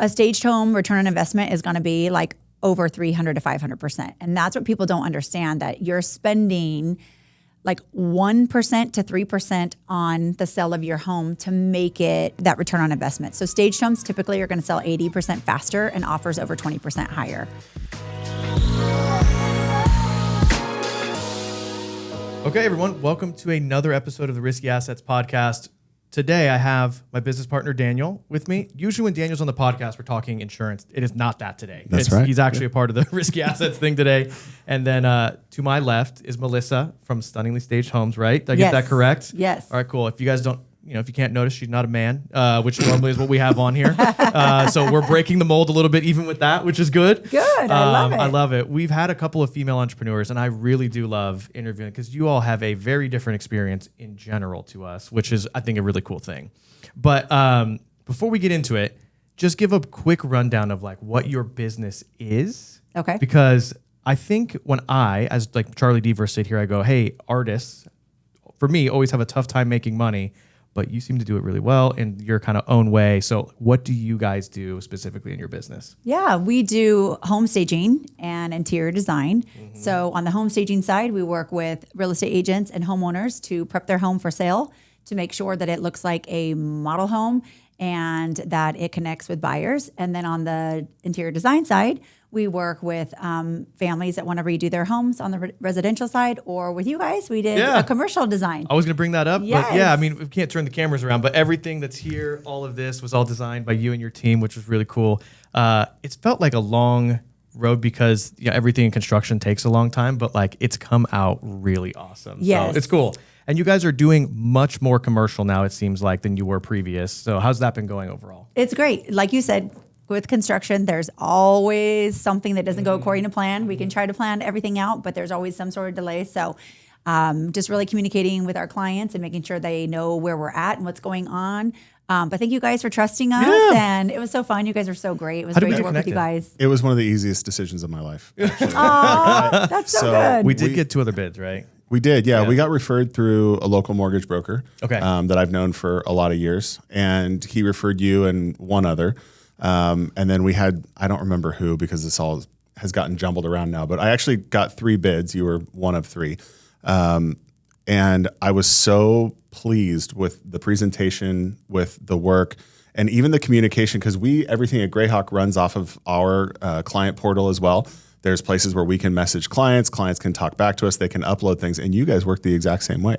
A staged home return on investment is going to be like over 300 to 500%. And that's what people don't understand, that you're spending like 1% to 3% on the sale of your home to make it that return on investment. So staged homes typically are going to sell 80% faster and offers over 20% higher. Okay, everyone, welcome to another episode of the Risky Assets Podcast. Today, I have my business partner, Daniel, with me. Usually when Daniel's on the podcast, we're talking insurance. It is not that today. That's right. He's actually a part of the Risky Assets thing today. And then to my left is Melissa from Stunningly Staged Homes, right? Did I get that correct? Yes. All right, cool. If you guys don't, if you can't notice, she's not a man, which normally is what we have on here. So we're breaking the mold a little bit even with that, which is good. Good. I love it. I love it. We've had a couple of female entrepreneurs, and I really do love interviewing because you all have a very different experience in general to us, which is, I think, a really cool thing. But before we get into it, just give a quick rundown of like what your business is. Okay. Because I think when I, as like Charlie Deaver, sit here, I go, hey, artists, for me, always have a tough time making money. But you seem to do it really well in your kind of own way. So what do you guys do specifically in your business? Yeah, we do home staging and interior design. Mm-hmm. So on the home staging side, we work with real estate agents and homeowners to prep their home for sale, to make sure that it looks like a model home and that it connects with buyers. And then on the interior design side, we work with families that want to redo their homes on the residential side, or with you guys, we did a commercial design. I was going to bring that up, yes. But yeah, I mean, we can't turn the cameras around, but everything that's here, all of this was all designed by you and your team, which was really cool. It's felt like a long road because everything in construction takes a long time, but like it's come out really awesome. Yes. So it's cool. And you guys are doing much more commercial now, it seems like, than you were previous. So how's that been going overall? It's great. Like you said, with construction, there's always something that doesn't go according to plan. We can try to plan everything out, but there's always some sort of delay. So just really communicating with our clients and making sure they know where we're at and what's going on. But thank you guys for trusting us. Yeah. And it was so fun. You guys are so great. It was great to work with you guys. It was one of the easiest decisions of my life. Oh, that's so good. We did get 2 other bids, right? We did, yeah. We got referred through a local mortgage broker that I've known for a lot of years. And he referred you and one other. And then we had, I don't remember who because this all has gotten jumbled around now, but I actually got 3 bids. You were one of 3. And I was so pleased with the presentation, with the work, and even the communication, because everything at Greyhawk runs off of our client portal as well. There's places where we can message clients can talk back to us, they can upload things, and you guys work the exact same way.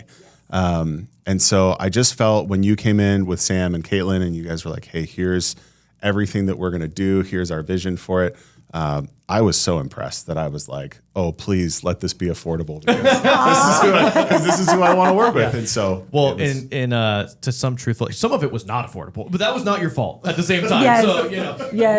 And so I just felt when you came in with Sam and Caitlin and you guys were like, hey, here's everything that we're going to do. Here's our vision for it. I was so impressed that I was like, oh, please let this be affordable because this is who I want to work with. And so, well, to some truthful, some of it was not affordable, but that was not your fault at the same time. Yes. So,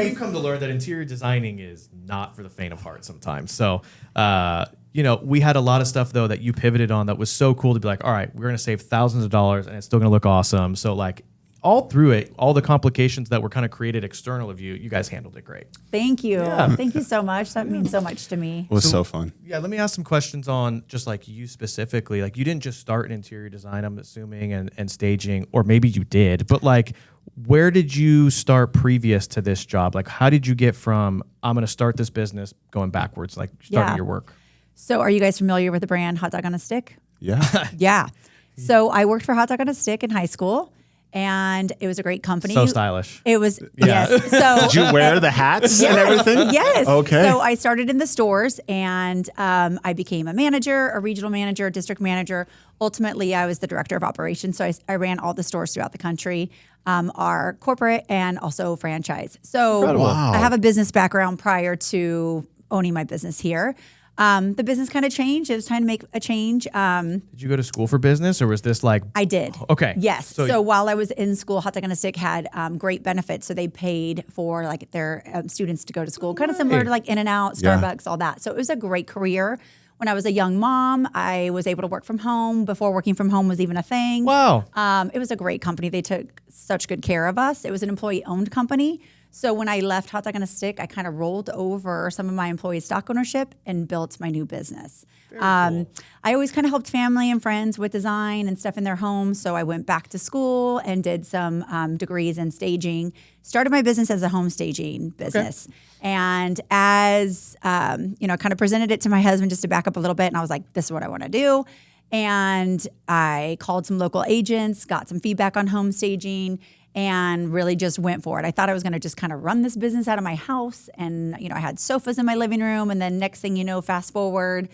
we've come to learn that interior designing is not for the faint of heart sometimes. So, we had a lot of stuff though that you pivoted on that was so cool to be like, all right, we're going to save thousands of dollars and it's still going to look awesome. So like, all through it, all the complications that were kind of created external of you, you guys handled it great. Thank you. Yeah. Thank you so much. That means so much to me. It was so fun. Yeah, let me ask some questions on just like you specifically. Like you didn't just start in interior design, I'm assuming, and staging, or maybe you did, but like where did you start previous to this job? Like how did you get from, I'm going to start this business going backwards, like starting your work? So are you guys familiar with the brand Hot Dog on a Stick? Yeah. Yeah. So I worked for Hot Dog on a Stick in high school. And it was a great company. So stylish. It was, yes. So did you wear the hats and everything? Yes. Okay. So I started in the stores and I became a manager, a regional manager, district manager. Ultimately, I was the director of operations. So I ran all the stores throughout the country, our corporate and also franchise. So I have a business background prior to owning my business here. The business kind of changed. It was time to make a change. Did you go to school for business or was this like? I did. Okay. Yes. So while I was in school, Hot Dog on a Stick had great benefits. So they paid for like their students to go to school, kind of similar to like In-N-Out, Starbucks, all that. So it was a great career. When I was a young mom, I was able to work from home before working from home was even a thing. Wow. It was a great company. They took such good care of us. It was an employee-owned company. So when I left Hot Dog on a Stick, I kind of rolled over some of my employees' stock ownership and built my new business. Cool. I always kind of helped family and friends with design and stuff in their homes. So I went back to school and did some degrees in staging. Started my business as a home staging business. Okay. And as, kind of presented it to my husband just to back up a little bit. And I was like, this is what I want to do. And I called some local agents, got some feedback on home staging, and really just went for it. I thought I was going to just kind of run this business out of my house. And, I had sofas in my living room. And then next thing you know, fast forward,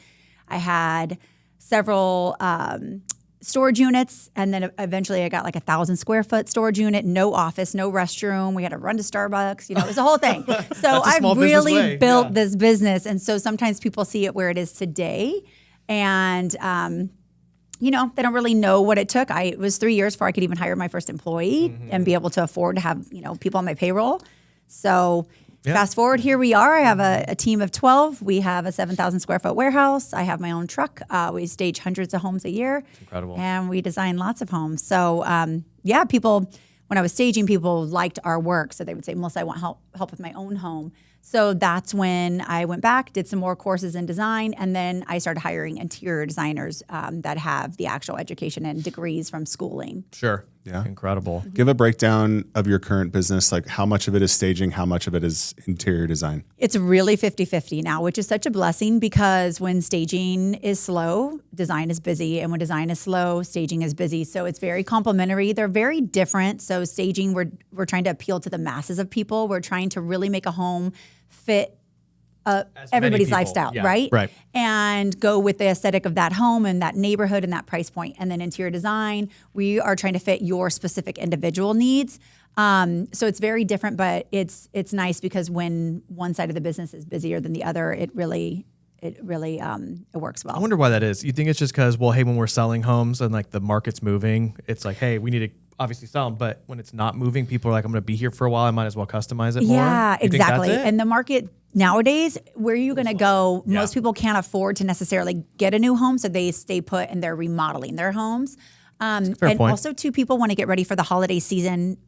I had several storage units. And then eventually I got like 1,000 square foot storage unit, no office, no restroom. We had to run to Starbucks. It was a whole thing. So I really built this business. And so sometimes people see it where it is today. And, they don't really know what it took. It was 3 years before I could even hire my first employee and be able to afford to have, people on my payroll. So fast forward, here we are. I have a team of 12. We have a 7,000 square foot warehouse. I have my own truck. We stage hundreds of homes a year. That's incredible. And we design lots of homes. So, people, when I was staging, people liked our work. So they would say, Melissa, I want help with my own home. So that's when I went back, did some more courses in design, and then I started hiring interior designers that have the actual education and degrees from schooling. Sure. Yeah. Incredible. Give a breakdown of your current business, like how much of it is staging, how much of it is interior design. It's really 50-50 now, which is such a blessing because when staging is slow, design is busy. And when design is slow, staging is busy. So it's very complementary. They're very different. So staging, we're trying to appeal to the masses of people. We're trying to really make a home fit everybody's lifestyle, right? Right. And go with the aesthetic of that home and that neighborhood and that price point. And then interior design, we are trying to fit your specific individual needs. So it's very different, but it's nice because when one side of the business is busier than the other, it really works well. I wonder why that is. You think it's just because, hey, when we're selling homes and like the market's moving, it's like, hey, we need to obviously sell them. But when it's not moving, people are like, I'm going to be here for a while. I might as well customize it more. Yeah, exactly. And the market nowadays, where are you going to go? Yeah. Most people can't afford to necessarily get a new home, so they stay put and they're remodeling their homes. And point. Also, too, people want to get ready for the holiday season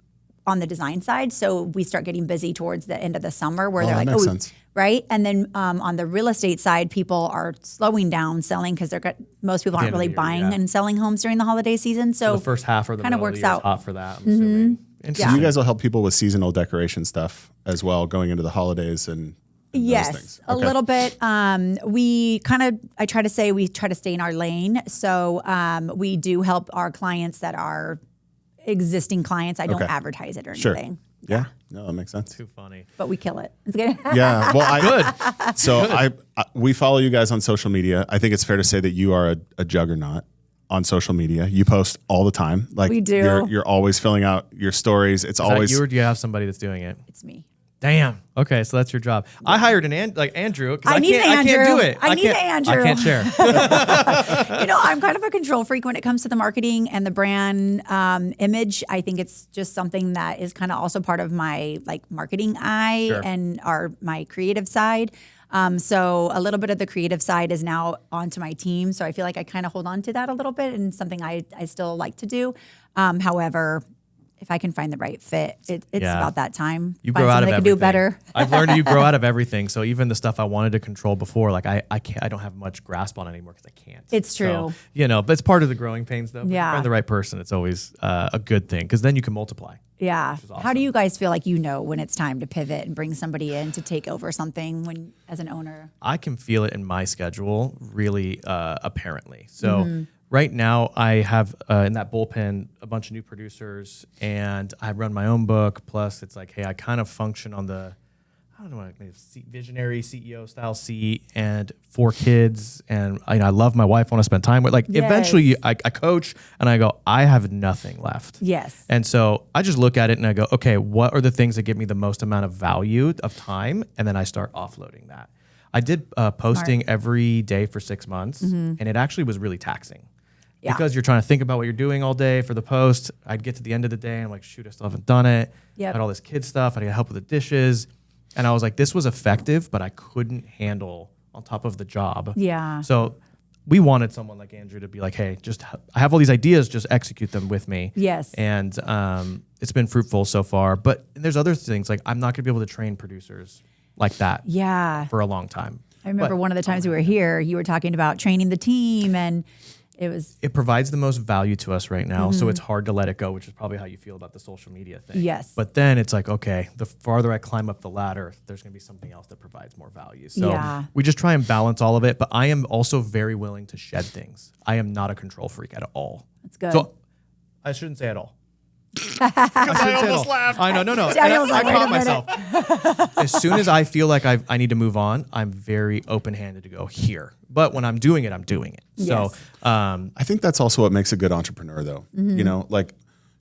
on the design side. So we start getting busy towards the end of the summer where they're like, makes sense. Right. And then on the real estate side, people are slowing down selling because most people aren't really buying and selling homes during the holiday season. So the first half or the kind of works out hot for that. I'm assuming. So you guys will help people with seasonal decoration stuff as well, going into the holidays and yes, those things. A little bit. I try to say we try to stay in our lane. So we do help our clients that are existing clients. I don't advertise it or anything. Yeah. No, that makes sense. Too funny. But we kill it. It's good. Yeah. Well, good. So I we follow you guys on social media. I think it's fair to say that you are a juggernaut on social media. You post all the time. Like we do. You're always filling out your stories. It's always you, or do you have somebody that's doing it? It's me. Damn. Okay, so that's your job. I hired Andrew. I can't do it. I need Andrew. I can't share. I'm kind of a control freak when it comes to the marketing and the brand image. I think it's just something that is kind of also part of my marketing eye and my creative side. So a little bit of the creative side is now onto my team. So I feel like I kind of hold on to that a little bit and something I still like to do. However, if I can find the right fit, it's about that time. You grow out of everything. Do better. I've learned you grow out of everything. So even the stuff I wanted to control before, I don't have much grasp on anymore because I can't. It's true. So, but it's part of the growing pains though. Yeah. If you find the right person, it's always a good thing because then you can multiply. Yeah. Awesome. How do you guys feel like when it's time to pivot and bring somebody in to take over something as an owner? I can feel it in my schedule really apparently. So right now I have in that bullpen a bunch of new producers and I run my own book. Plus it's like, hey, I kind of function on the, I don't know, maybe visionary CEO style seat and 4 kids. And I love my wife. I want to spend time with eventually I coach and I go, I have nothing left. Yes. And so I just look at it and I go, okay, what are the things that give me the most amount of value of time? And then I start offloading that. I did posting every day for 6 months and it actually was really taxing. Yeah. Because you're trying to think about what you're doing all day for the post. I'd get to the end of the day and I'm like, shoot, I still haven't done it. Yep. I had all this kid stuff. I got help with the dishes. And I was like, this was effective, but I couldn't handle on top of the job. Yeah. So we wanted someone like Andrew to be like, hey, I have all these ideas, just execute them with me. Yes. And it's been fruitful so far. But there's other things like I'm not going to be able to train producers like that for a long time. I remember one of the times we were here, you were talking about training the team, and it provides the most value to us right now. So it's hard to let it go, which is probably how you feel about the social media thing. Yes. But then it's like, okay, the farther I climb up the ladder, there's going to be something else that provides more value. So we just try and balance all of it. But I am also very willing to shed things. I am not a control freak at all. That's good. So I shouldn't say at all. I almost laughed. I know, no. I caught myself. As soon as I feel like I need to move on, I'm very open-handed to go here. But when I'm doing it, I'm doing it. Yes. So I think that's also what makes a good entrepreneur, though. You know, like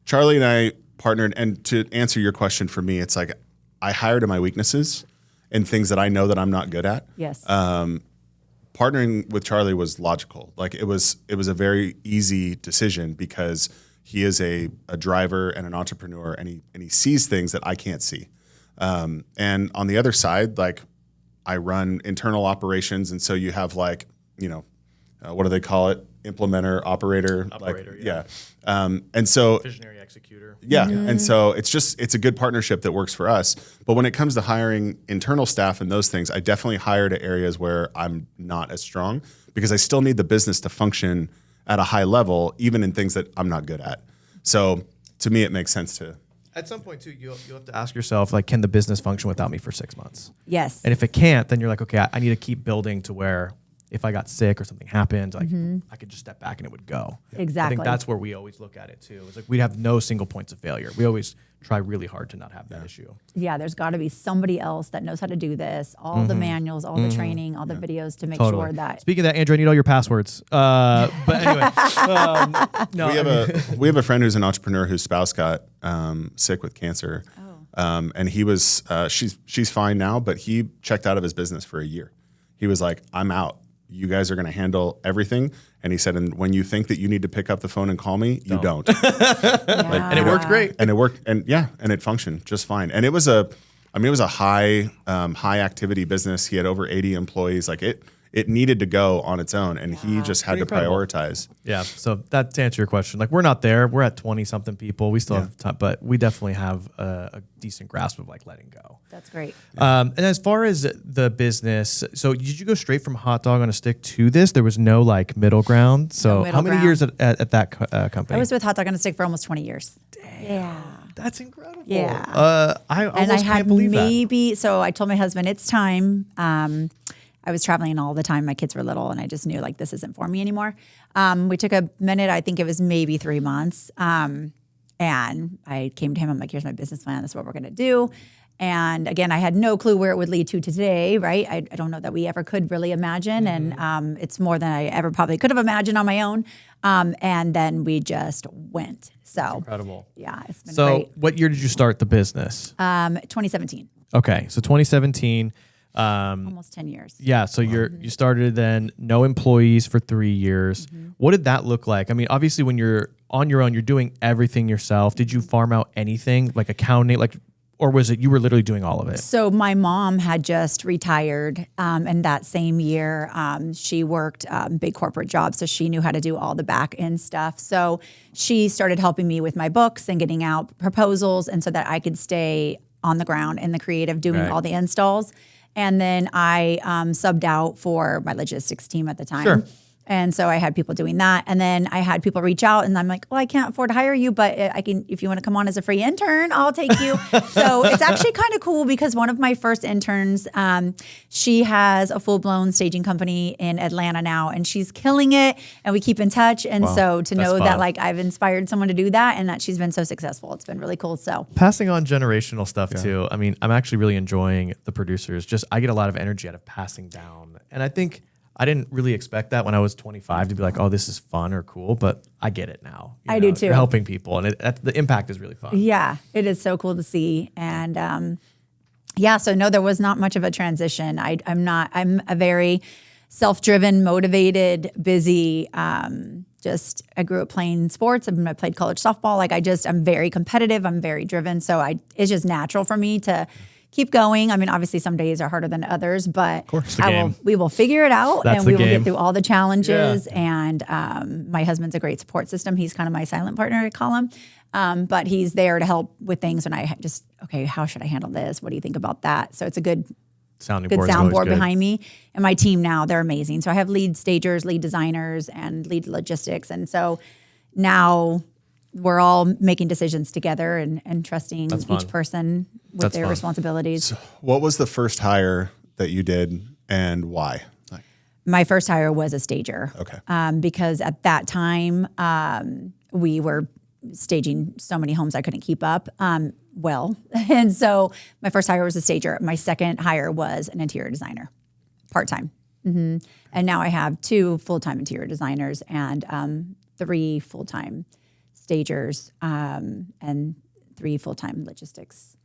Charlie and I partnered, and to answer your question for me, it's like I hire to my weaknesses and things that I know that I'm not good at. Yes. Partnering with Charlie was logical. Like it was a very easy decision because he is a driver and an entrepreneur, and he sees things that I can't see. And on the other side, like I run internal operations, and so you have like, you know, what do they call it? Implementer, operator, yeah. And so visionary executor. Yeah. And so it's a good partnership that works for us. But when it comes to hiring internal staff and those things, I definitely hire to areas where I'm not as strong, because I still need the business to function at a high level, even in things that I'm not good at. So to me, it makes sense to. At some point too, you'll have to ask yourself, like, can the business function without me for 6 months? Yes. And if it can't, then you're like, okay, I need to keep building to where if I got sick or something happened, like I could just step back and it would go. Exactly. I think that's where we always look at it too. It's like we have no single points of failure. We always try really hard to not have that issue. Yeah, there's got to be somebody else that knows how to do this, all the manuals, all the training, all the videos to make sure that. Speaking of that, Andrew, I need all your passwords. But anyway, we have a friend who's an entrepreneur whose spouse got sick with cancer. And he was, she's fine now, but he checked out of his business for a year. He was like, I'm out. You guys are going to handle everything. And he said, and when you think that you need to pick up the phone and call me, you don't. And it worked great. And it worked. And it functioned just fine. And it was a high activity business. He had over 80 employees. Like it needed to go on its own, and he just had to prioritize. Yeah. So that to answer your question, like we're not there. We're at 20 something people. We still have time, but we definitely have a decent grasp of like letting go. That's great. And as far as the business, so did you go straight from hot dog on a stick to this? There was no like middle ground. So how many years at that company? I was with Hot Dog on a Stick for almost 20 years. Damn. Yeah. That's incredible. Yeah. I almost can't believe that. So I told my husband, it's time. I was traveling all the time. My kids were little, and I just knew like this isn't for me anymore. We took a minute. I think it was maybe 3 months. And I came to him. I'm like, here's my business plan. This is what we're going to do. And again, I had no clue where it would lead to today, right? I don't know that we ever could really imagine. And it's more than I ever probably could have imagined on my own. And then we just went. So that's incredible. Yeah, it's been great. great. So what year did you start the business? 2017. Okay. So 2017. Almost 10 years. Yeah. So you started then, no employees for 3 years. What did that look like? I mean, obviously when you're on your own, you're doing everything yourself. Did you farm out anything like accounting, or was it you were literally doing all of it? So my mom had just retired, and that same year she worked big corporate jobs, so she knew how to do all the back end stuff. So she started helping me with my books and getting out proposals, and so that I could stay on the ground in the creative doing all the installs. And then I subbed out for my logistics team at the time. Sure. And so I had people doing that. And then I had people reach out, and I'm like, well, I can't afford to hire you, but I can, if you want to come on as a free intern, I'll take you. So it's actually kind of cool because one of my first interns, she has a full-blown staging company in Atlanta now, and she's killing it, and we keep in touch. And so to know that like I've inspired someone to do that and that she's been so successful, it's been really cool. So passing on generational stuff too. I mean, I'm actually really enjoying the producers. Just I get a lot of energy out of passing down. And I think I didn't really expect that when I was 25 to be like, oh, this is fun or cool, but I get it now. I do too. You're helping people, and the impact is really fun. Yeah, it is so cool to see. And so no, there was not much of a transition. I'm a very self-driven, motivated, busy, I grew up playing sports. I played college softball. I'm very competitive. I'm very driven. So it's just natural for me to keep going. I mean, obviously some days are harder than others, but we will figure it out. That's and we the will game. get through all the challenges. And my husband's a great support system. He's kind of my silent partner, I call him. But he's there to help with things. And I just, okay, how should I handle this? What do you think about that? So it's a good soundboard behind me. And my team now, they're amazing. So I have lead stagers, lead designers, and lead logistics. And so now we're all making decisions together and trusting each person with their responsibilities. So what was the first hire that you did and why? My first hire was a stager. Okay. Because at that time, we were staging so many homes I couldn't keep up. And so my first hire was a stager. My second hire was an interior designer, part-time. Mm-hmm. And now I have 2 full-time interior designers and 3 full-time stagers and 3 full-time logistics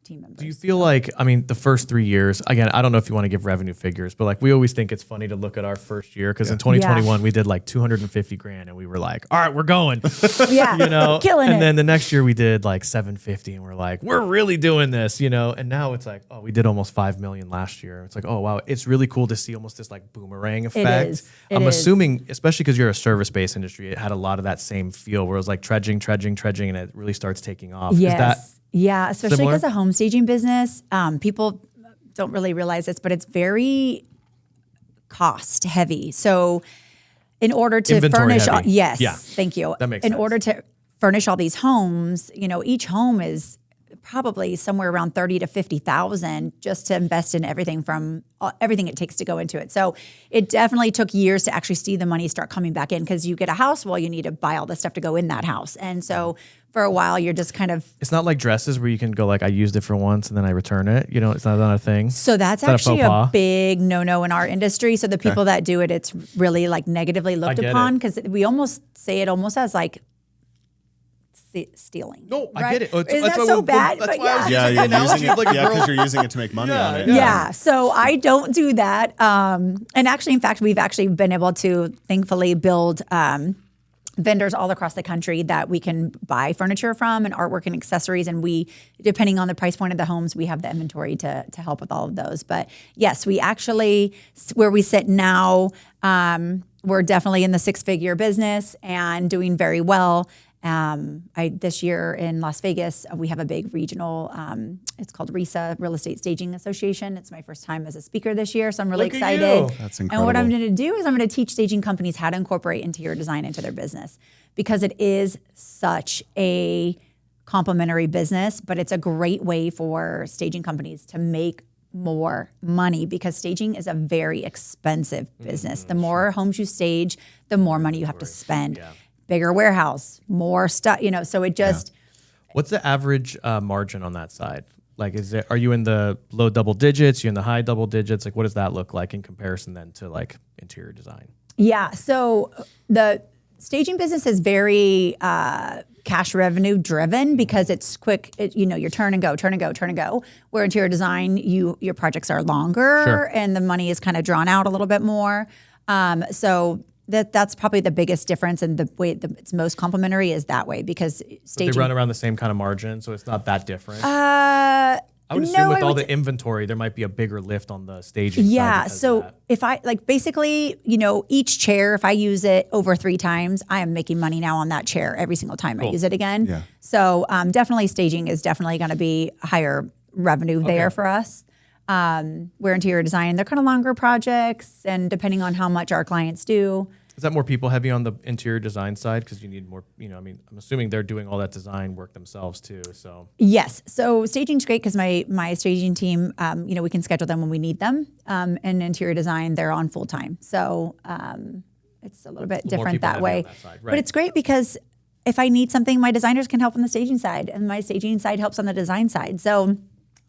team members. Do you feel like, I mean, the first 3 years, again, I don't know if you want to give revenue figures, but like we always think it's funny to look at our first year because in 2021 we did like 250 grand and we were like, all right, we're going. Killing it. And then the next year we did like 750 and we're like, we're really doing this, And now it's like, oh, we did almost 5 million last year. It's like, oh, wow, it's really cool to see almost this like boomerang effect. I'm assuming, especially because you're a service-based industry, it had a lot of that same feel where it was like trudging, and it really starts taking off. Yes. Yeah, especially because a home staging business, people don't really realize this, but it's very cost heavy. So in order to furnish, thank you. That makes sense. In order to furnish all these homes, each home is probably somewhere around 30 to 50,000 just to invest in everything from everything it takes to go into it. So it definitely took years to actually see the money start coming back in because you get a house, well, you need to buy all the stuff to go in that house. And so for a while, you're just kind of... It's not like dresses where you can go like, I used it for once and then I return it. It's not a thing. So that's actually a big no-no in our industry. So the people that do it, it's really like negatively looked upon because we almost say it almost as like stealing. No, right? I get it. Is that so bad? That's but why I was you're using it, like because you're using it to make money on it. Yeah. So I don't do that. And actually, in fact, we've actually been able to thankfully build vendors all across the country that we can buy furniture from and artwork and accessories. And we, depending on the price point of the homes, we have the inventory to help with all of those. But yes, we actually, where we sit now, we're definitely in the 6-figure business and doing very well. This year in Las Vegas, we have a big regional, it's called RISA, Real Estate Staging Association. It's my first time as a speaker this year, so I'm really excited. That's incredible. And what I'm going to do is I'm going to teach staging companies how to incorporate interior design into their business because it is such a complementary business, but it's a great way for staging companies to make more money because staging is a very expensive business. The more homes you stage, the more money you have to spend. Yeah. Bigger warehouse, more stuff, so it just. What's the average margin on that side? Like, are you in the low double digits? You in the high double digits? Like, what does that look like in comparison then to like interior design? Yeah. So the staging business is very cash revenue driven because it's quick. You're turn and go. Where interior design, your projects are longer and the money is kind of drawn out a little bit more. So that's probably the biggest difference, and the way it's most complementary is that way because staging. But they run around the same kind of margin, so it's not that different. I would assume with all the inventory, there might be a bigger lift on the staging. Yeah. So if I basically, each chair, if I use it over 3 times, I am making money now on that chair every single time I use it again. Yeah. So definitely staging is definitely going to be higher revenue there for us. Where interior design, they're kind of longer projects, and depending on how much our clients do. Is that more people heavy on the interior design side? Because you need more, I'm assuming they're doing all that design work themselves too. So yes. So staging's great because my staging team, we can schedule them when we need them. And interior design, they're on full time. So it's a little bit different that way. But it's great because if I need something, my designers can help on the staging side, and my staging side helps on the design side. So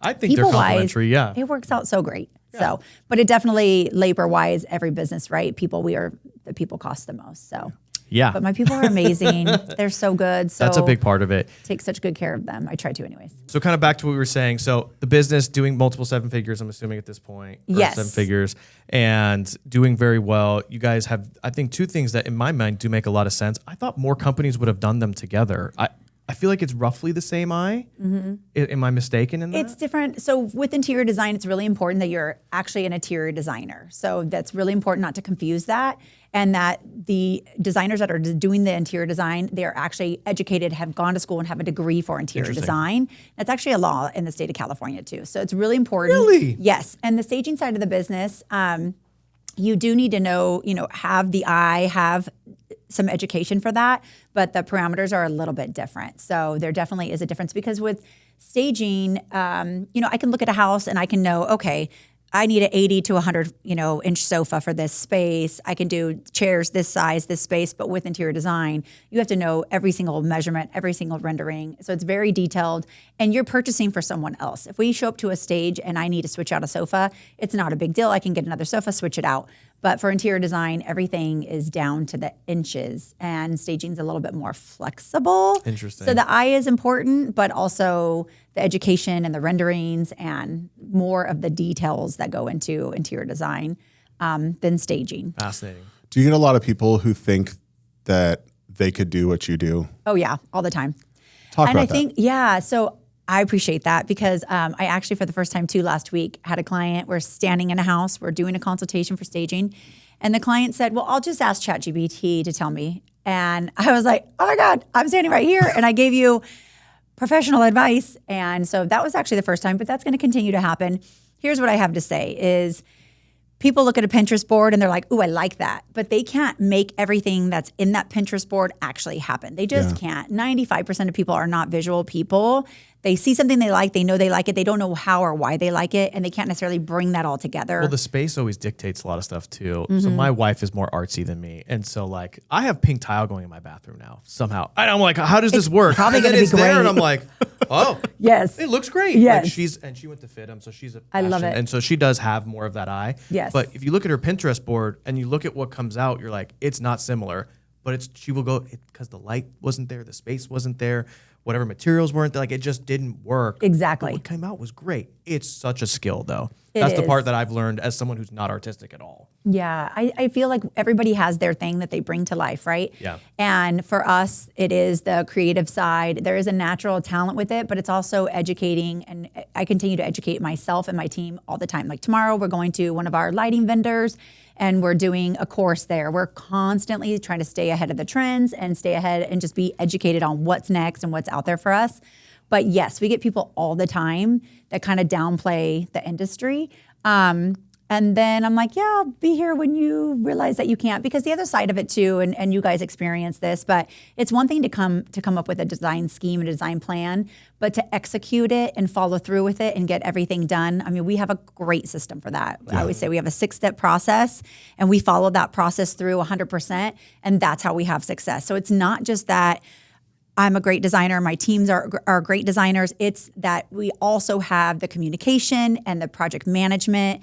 I think they're complementary. Yeah, it works out so great. Yeah. So, but it definitely labor-wise, every business, right? The people cost the most. So, yeah. But my people are amazing. They're so good. So that's a big part of it. Take such good care of them. I try to, anyways. So, kind of back to what we were saying. So, the business doing multiple 7 figures. I'm assuming at this point, yes, 7 figures, and doing very well. You guys have, I think, 2 things that in my mind do make a lot of sense. I thought more companies would have done them together. I I feel like it's roughly the same eye. Am I mistaken in that? It's different. So with interior design, it's really important that you're actually an interior designer. So that's really important not to confuse that. And that the designers that are doing the interior design, they're actually educated, have gone to school and have a degree for interior design. That's actually a law in the state of California too. So it's really important. Really? Yes. And the staging side of the business, you do need to know, have the eye, have some education for that, but the parameters are a little bit different. So there definitely is a difference because with staging, I can look at a house and I can know, okay, I need an 80 to 100, inch sofa for this space. I can do chairs this size, this space, but with interior design, you have to know every single measurement, every single rendering. So it's very detailed and you're purchasing for someone else. If we show up to a stage and I need to switch out a sofa, it's not a big deal. I can get another sofa, switch it out. But for interior design, everything is down to the inches and staging's a little bit more flexible. Interesting. So the eye is important, but also the education and the renderings and more of the details that go into interior design than staging. Fascinating. Do you get a lot of people who think that they could do what you do? Oh yeah, all the time. Talk and about I think, so I appreciate that because I actually, for the first time too, last week, had a client. We're standing in a house. We're doing a consultation for staging. And the client said, well, I'll just ask ChatGPT to tell me. And I was like, oh my God, I'm standing right here. And I gave you professional advice. And so that was actually the first time, but that's going to continue to happen. Here's what I have to say is people look at a Pinterest board and they're like, ooh, I like that. But they can't make everything that's in that Pinterest board actually happen. They just can't. 95% of people are not visual people. They see something they like, they know they like it, they don't know how or why they like it, and they can't necessarily bring that all together. Well, the space always dictates a lot of stuff too. So my wife is more artsy than me. And so like I have pink tile going in my bathroom now somehow. And I'm like, how does this work? Probably and then gonna be it's there great. and I'm like, oh, Yes. it looks great. Yes. Like she went to FITM, so she's a I love fashion- it. And so she does have more of that eye. Yes. But if you look at her Pinterest board and you look at what comes out, you're like, it's not similar. But she will go because the light wasn't there, the space wasn't there, whatever materials weren't there, like it just didn't work. Exactly. But what came out was great. It's such a skill though. It That's the is. part that I've learned as someone who's not artistic at all. Yeah, I feel like everybody has their thing that they bring to life, right? Yeah. And for us, it is the creative side. There is a natural talent with it, but it's also educating. And I continue to educate myself and my team all the time. Like tomorrow, we're going to one of our lighting vendors and we're doing a course there. We're constantly trying to stay ahead of the trends and stay ahead and just be educated on what's next and what's out there for us. But yes, we get people all the time that kind of downplay the industry. And then I'm like, yeah, I'll be here when you realize that you can't, because the other side of it too, and you guys experience this, but it's one thing to come up with a design scheme, a design plan, but to execute it and follow through with it and get everything done. I mean, we have a great system for that. I always say we have a 6-step process and we follow that process through 100%. And that's how we have success. So it's not just that I'm a great designer, my teams are great designers. It's that we also have the communication and the project management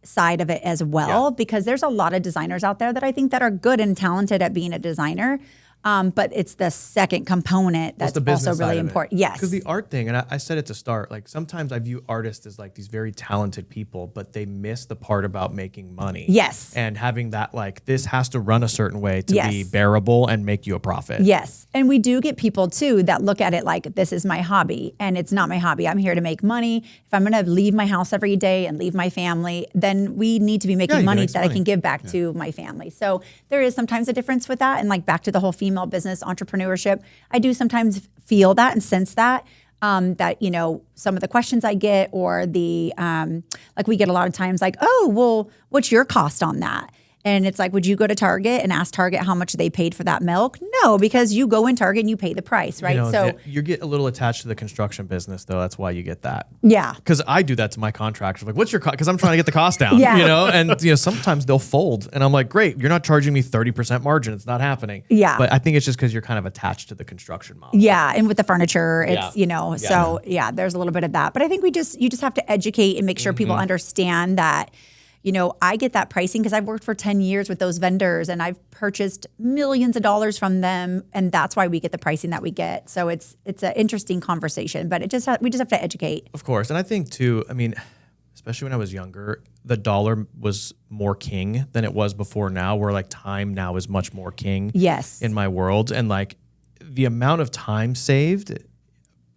side of it as well, because there's a lot of designers out there that I think that are good and talented at being a designer. But it's the second component that's also really important. Yes. Because the art thing, and I said it to start, like sometimes I view artists as like these very talented people, but they miss the part about making money. Yes. And having that, like, this has to run a certain way to Yes. be bearable and make you a profit. Yes. And we do get people too that look at it like this is my hobby, and it's not my hobby. I'm here to make money. If I'm going to leave my house every day and leave my family, then we need to be making you money make some that I money. can give back to my family. So there is sometimes a difference with that. And like back to the whole female business entrepreneurship, I do sometimes feel that and sense that. That, you know, some of the questions I get or the, like we get a lot of times like, oh, well, what's your cost on that? And it's like, would you go to Target and ask Target how much they paid for that milk? No, because you go in Target and you pay the price, right? You know, So you get a little attached to the construction business, though. That's why you get that. yeah. Because I do that to my contractors. Like, what's your cost? Because I'm trying to get the cost down. Yeah. You know, and you know, sometimes they'll fold, and I'm like, great, you're not charging me 30% margin. It's not happening. Yeah. But I think it's just because you're kind of attached to the construction model. Yeah, and with the furniture, it's, Yeah. you know, so yeah, there's a little bit of that. But I think you just have to educate and make sure people understand that, you know, I get that pricing because I've worked for 10 years with those vendors and I've purchased millions of dollars from them, and that's why we get the pricing that we get. So it's an interesting conversation, but we just have to educate. Of course. And I think too, I mean, especially when I was younger, the dollar was more king than it was before now, where like time now is much more king Yes. in my world. And like the amount of time saved,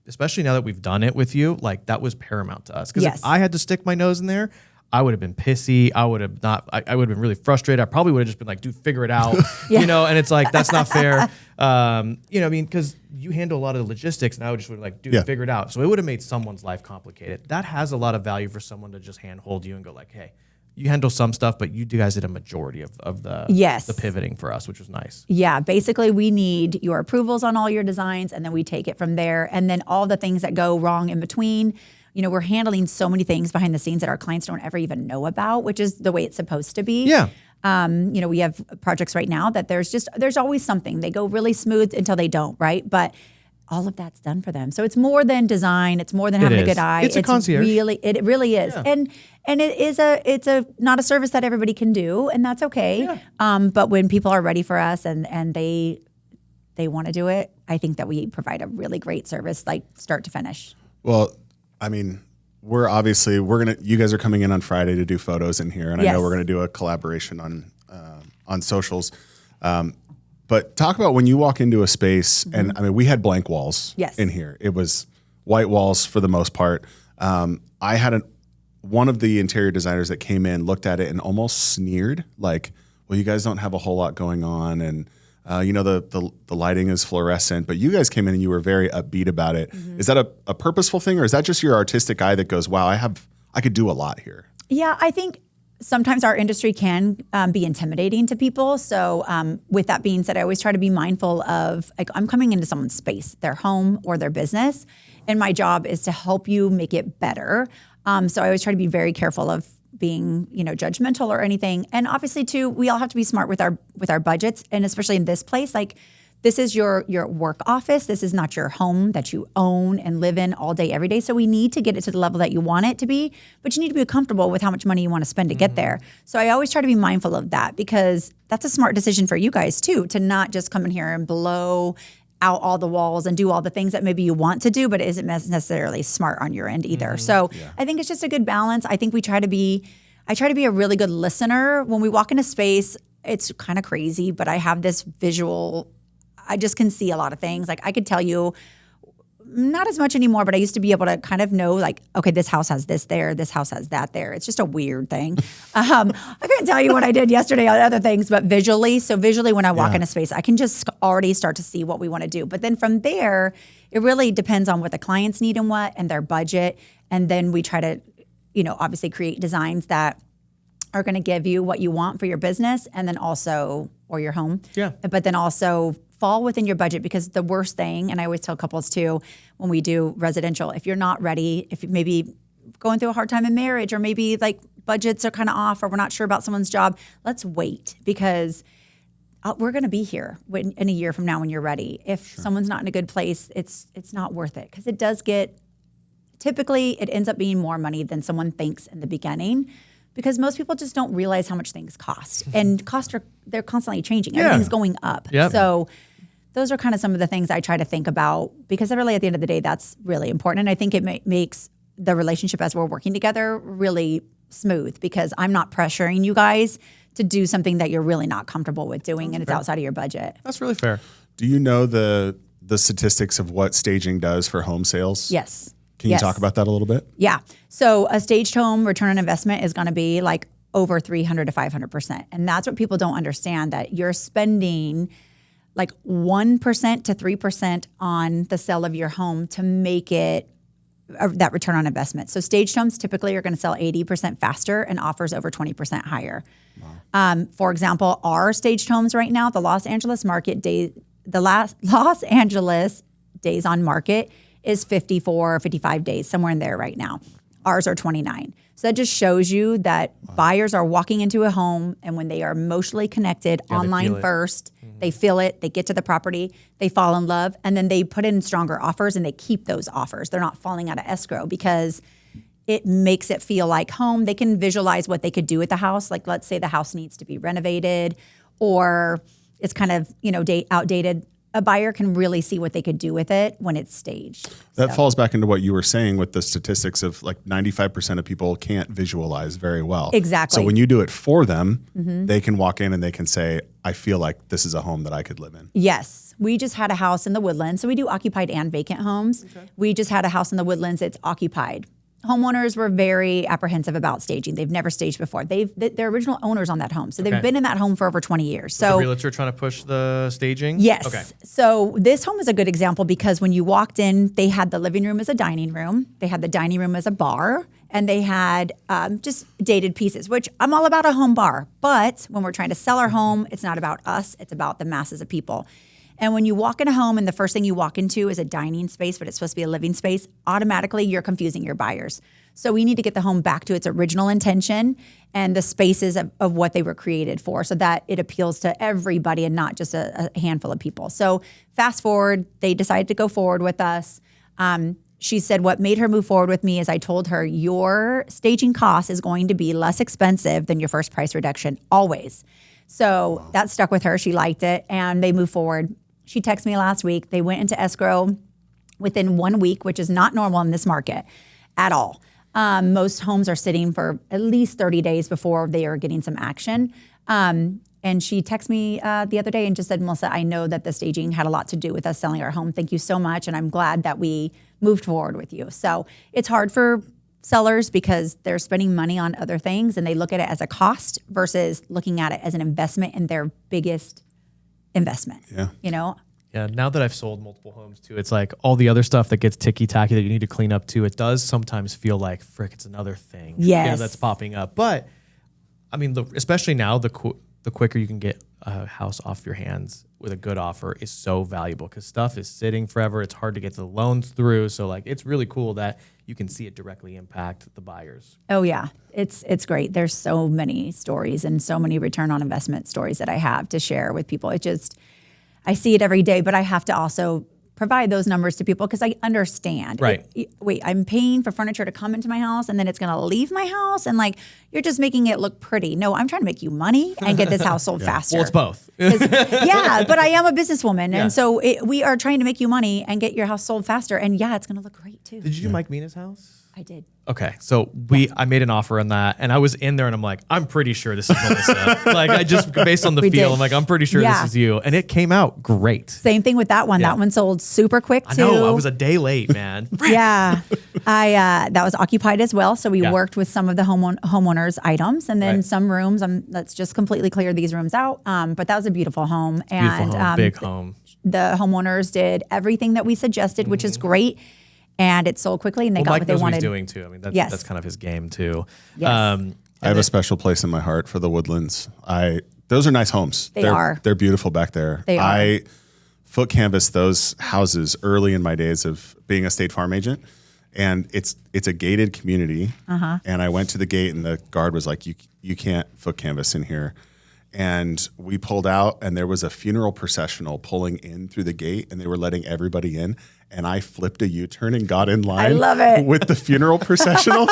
especially now that we've done it with you, like that was paramount to us. Because if I had to stick my nose in there, I would have been pissy. I would have been really frustrated. I probably would have just been like, dude, figure it out, and it's like, that's not fair. Because you handle a lot of the logistics and I would just like, dude, figure it out. So it would have made someone's life complicated. That has a lot of value for someone to just handhold you and go like, hey, you handle some stuff, but you guys did a majority of the pivoting for us, which was nice. Yeah. Basically, we need your approvals on all your designs, and then we take it from there. And then all the things that go wrong in between, we're handling so many things behind the scenes that our clients don't ever even know about, which is the way it's supposed to be. Yeah. We have projects right now that there's always something. They go really smooth until they don't, right? But all of that's done for them. So it's more than design. It's more than having a good eye. It's a concierge. It really is. Yeah. And it's not a service that everybody can do, and that's okay. Yeah. But when people are ready for us and they want to do it, I think that we provide a really great service, like start to finish. Well, I mean, you guys are coming in on Friday to do photos in here, and I know we're gonna do a collaboration on socials. But talk about when you walk into a space, and I mean, we had blank walls in here. It was white walls for the most part. I had one of the interior designers that came in, looked at it and almost sneered, like, well, you guys don't have a whole lot going on. And, the lighting is fluorescent, but you guys came in and you were very upbeat about it. Mm-hmm. Is that a purposeful thing, or is that just your artistic eye that goes, wow, I could do a lot here? Yeah, I think sometimes our industry can be intimidating to people. So with that being said, I always try to be mindful of, like, I'm coming into someone's space, their home or their business, and my job is to help you make it better. So I always try to be very careful of being, judgmental or anything. And obviously too, we all have to be smart with our budgets, and especially in this place, like, this is your work office. This is not your home that you own and live in all day, every day. So we need to get it to the level that you want it to be, but you need to be comfortable with how much money you want to spend to get there. So I always try to be mindful of that, because that's a smart decision for you guys too, to not just come in here and blow out all the walls and do all the things that maybe you want to do, but it isn't necessarily smart on your end either. So I think it's just a good balance. I think I try to be a really good listener. When we walk into space, it's kind of crazy, but I have this visual, I just can see a lot of things. Like, I could tell you, not as much anymore, but I used to be able to kind of know, like, okay, this house has this there, this house has that there. It's just a weird thing. I couldn't tell you what I did yesterday on other things, but visually when I walk into space, I can just already start to see what we want to do. But then from there, it really depends on what the clients need and their budget. And then we try to, obviously create designs that are going to give you what you want for your business, and then also, or your home. Yeah. But then also fall within your budget, because the worst thing, and I always tell couples too, when we do residential, if you're not ready, if you maybe going through a hard time in marriage, or maybe like budgets are kind of off, or we're not sure about someone's job, let's wait, because we're going to be here in a year from now when you're ready. If someone's not in a good place, it's not worth it, because it does typically it ends up being more money than someone thinks in the beginning, because most people just don't realize how much things cost, and they're constantly changing. Everything's going up. Yep. So those are kind of some of the things I try to think about, because really at the end of the day, that's really important. And I think it makes the relationship as we're working together really smooth, because I'm not pressuring you guys to do something that you're really not comfortable with doing, and it's outside of your budget. That's really fair. Do you know the statistics of what staging does for home sales? Yes. Can you talk about that a little bit? Yeah. So a staged home return on investment is going to be like over 300 to 500%. And that's what people don't understand, that you're spending like 1% to 3% on the sale of your home to make it that return on investment. So staged homes typically are going to sell 80% faster and offers over 20% higher. Wow. For example, our staged homes right now, the Los Angeles days on market is 54, 55 days, somewhere in there right now. Ours are 29. So that just shows you that buyers are walking into a home, and when they are emotionally connected online first, they feel it, they get to the property, they fall in love, and then they put in stronger offers, and they keep those offers. They're not falling out of escrow, because it makes it feel like home. They can visualize what they could do with the house. Like, let's say the house needs to be renovated, or it's kind of, outdated. a buyer can really see what they could do with it when it's staged. That falls back into what you were saying with the statistics of like 95% of people can't visualize very well. Exactly. So when you do it for them, they can walk in and they can say, I feel like this is a home that I could live in. Yes. We just had a house in the Woodlands. So we do occupied and vacant homes. Okay. We just had a house in the Woodlands. It's occupied. Homeowners were very apprehensive about staging. They've never staged before. They're original owners on that home. So they've been in that home for over 20 years. So the realtor trying to push the staging? Yes. Okay. So this home is a good example because when you walked in, they had the living room as a dining room. They had the dining room as a bar. And they had just dated pieces, which I'm all about a home bar. But when we're trying to sell our home, it's not about us. It's about the masses of people. And when you walk in a home and the first thing you walk into is a dining space, but it's supposed to be a living space, automatically you're confusing your buyers. So we need to get the home back to its original intention and the spaces of what they were created for so that it appeals to everybody and not just a handful of people. So fast forward, they decided to go forward with us. She said what made her move forward with me is I told her your staging cost is going to be less expensive than your first price reduction, always. So that stuck with her. She liked it, and they moved forward. She texted me last week. They went into escrow within 1 week, which is not normal in this market at all. Most homes are sitting for at least 30 days before they are getting some action. And she texted me the other day and just said, Melissa, I know that the staging had a lot to do with us selling our home. Thank you so much. And I'm glad that we moved forward with you. So it's hard for sellers because they're spending money on other things and they look at it as a cost versus looking at it as an investment in their biggest investment. Yeah. You know? Yeah, now that I've sold multiple homes too, it's like all the other stuff that gets ticky-tacky that you need to clean up too, it does sometimes feel like, frick, it's another thing that's popping up. But, I mean, especially now, the quicker you can get a house off your hands with a good offer is so valuable because stuff is sitting forever. It's hard to get the loans through. So, like, it's really cool that you can see it directly impact the buyers. Oh, yeah. It's great. There's so many stories and so many return on investment stories that I have to share with people. I see it every day, but I have to also provide those numbers to people because I understand. Right. Wait, I'm paying for furniture to come into my house and then it's going to leave my house and like you're just making it look pretty. No, I'm trying to make you money and get this house sold faster. Well, it's both. Yeah, but I am a businesswoman. And so we are trying to make you money and get your house sold faster. And yeah, it's going to look great too. Did you do Mike Mina's house? I did. Okay, so I made an offer on that, and I was in there, and I'm like, I'm pretty sure this is Melissa. Like, I just based on the feel, I'm like, I'm pretty sure this is you, and it came out great. Same thing with that one. Yeah. That one sold super quick too. I know. I was a day late, man. Yeah, that was occupied as well. So we worked with some of the homeowners' items, and then some rooms. Let's just completely clear these rooms out. But that was a beautiful home, big home. The homeowners did everything that we suggested, which is great. And it sold quickly, and they got Mike what they knows wanted. What he's doing too. I mean, that's kind of his game too. Yes. I have a special place in my heart for the Woodlands. Those are nice homes. They're beautiful back there. They are. I foot canvassed those houses early in my days of being a State Farm agent, and it's a gated community. And I went to the gate, and the guard was like, "You can't foot canvass in here." And we pulled out, and there was a funeral processional pulling in through the gate, and they were letting everybody in. And I flipped a U-turn and got in line. I love it. With the funeral processional,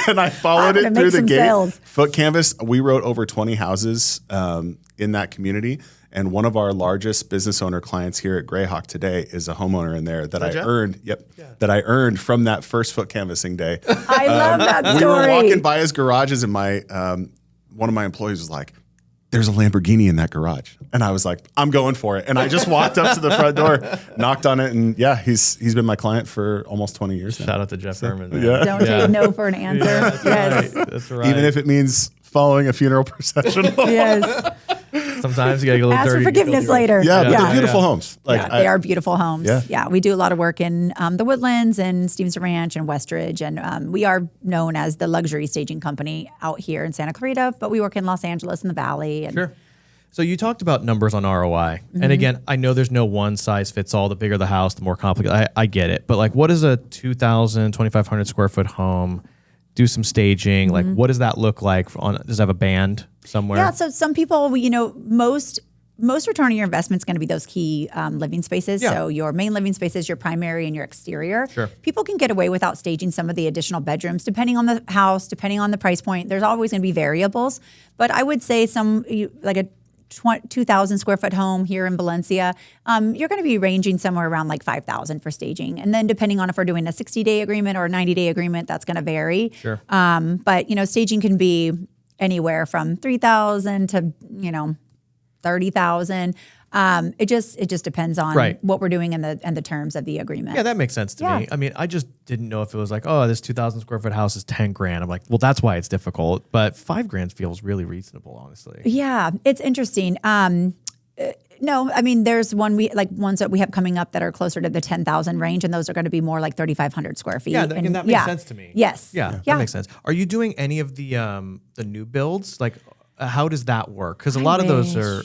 and I followed it through the gate. Sales. Foot canvas. We wrote over 20 houses in that community, and one of our largest business owner clients here at Greyhawk today is a homeowner in there that I earned. That I earned from that first foot canvassing day. I love that story. We were walking by his garages, and my one of my employees was like, "There's a Lamborghini in that garage." And I was like, I'm going for it. And I just walked up to the front door, knocked on it, and he's been my client for almost 20 years now. Shout out to Jeff Herman. Don't take no for an answer. Yes. That's right. Even if it means following a funeral procession. Yes. Sometimes you gotta get a little Ask dirty. for forgiveness later. Yeah, but they're beautiful homes. They are beautiful homes. Yeah. We do a lot of work in the Woodlands and Stevenson Ranch and Westridge, and we are known as the luxury staging company out here in Santa Clarita, but we work in Los Angeles and the Valley. And sure. So you talked about numbers on ROI, and again, I know there's no one size fits all. The bigger the house, the more complicated. I get it, but like, what is a 2,000, 2,500 square foot home? Do some staging. Like, what does that look like? Does it have a band somewhere? Yeah. So some people, most return on your investment is going to be those key living spaces. Yeah. So your main living spaces, your primary, and your exterior. Sure. People can get away without staging some of the additional bedrooms, depending on the house, depending on the price point. There's always going to be variables, but I would say like a 2,000 square foot home here in Valencia, you're going to be ranging somewhere around like 5,000 for staging. And then depending on if we're doing a 60-day agreement or a 90-day agreement, that's going to vary. Sure. But, staging can be anywhere from 3,000 to, 30,000. It just depends on what we're doing and the terms of the agreement. Yeah, that makes sense to me. I mean, I just didn't know if it was like, oh, this 2,000 square foot house is 10 grand. I'm like, well, that's why it's difficult. But 5 grand feels really reasonable, honestly. Yeah, it's interesting. No, I mean, there's ones that we have coming up that are closer to the 10,000 range, and those are going to be more like 3,500 square feet. Yeah, and that makes sense to me. Yes. Yeah, that makes sense. Are you doing any of the new builds? Like, how does that work? Because a lot of those are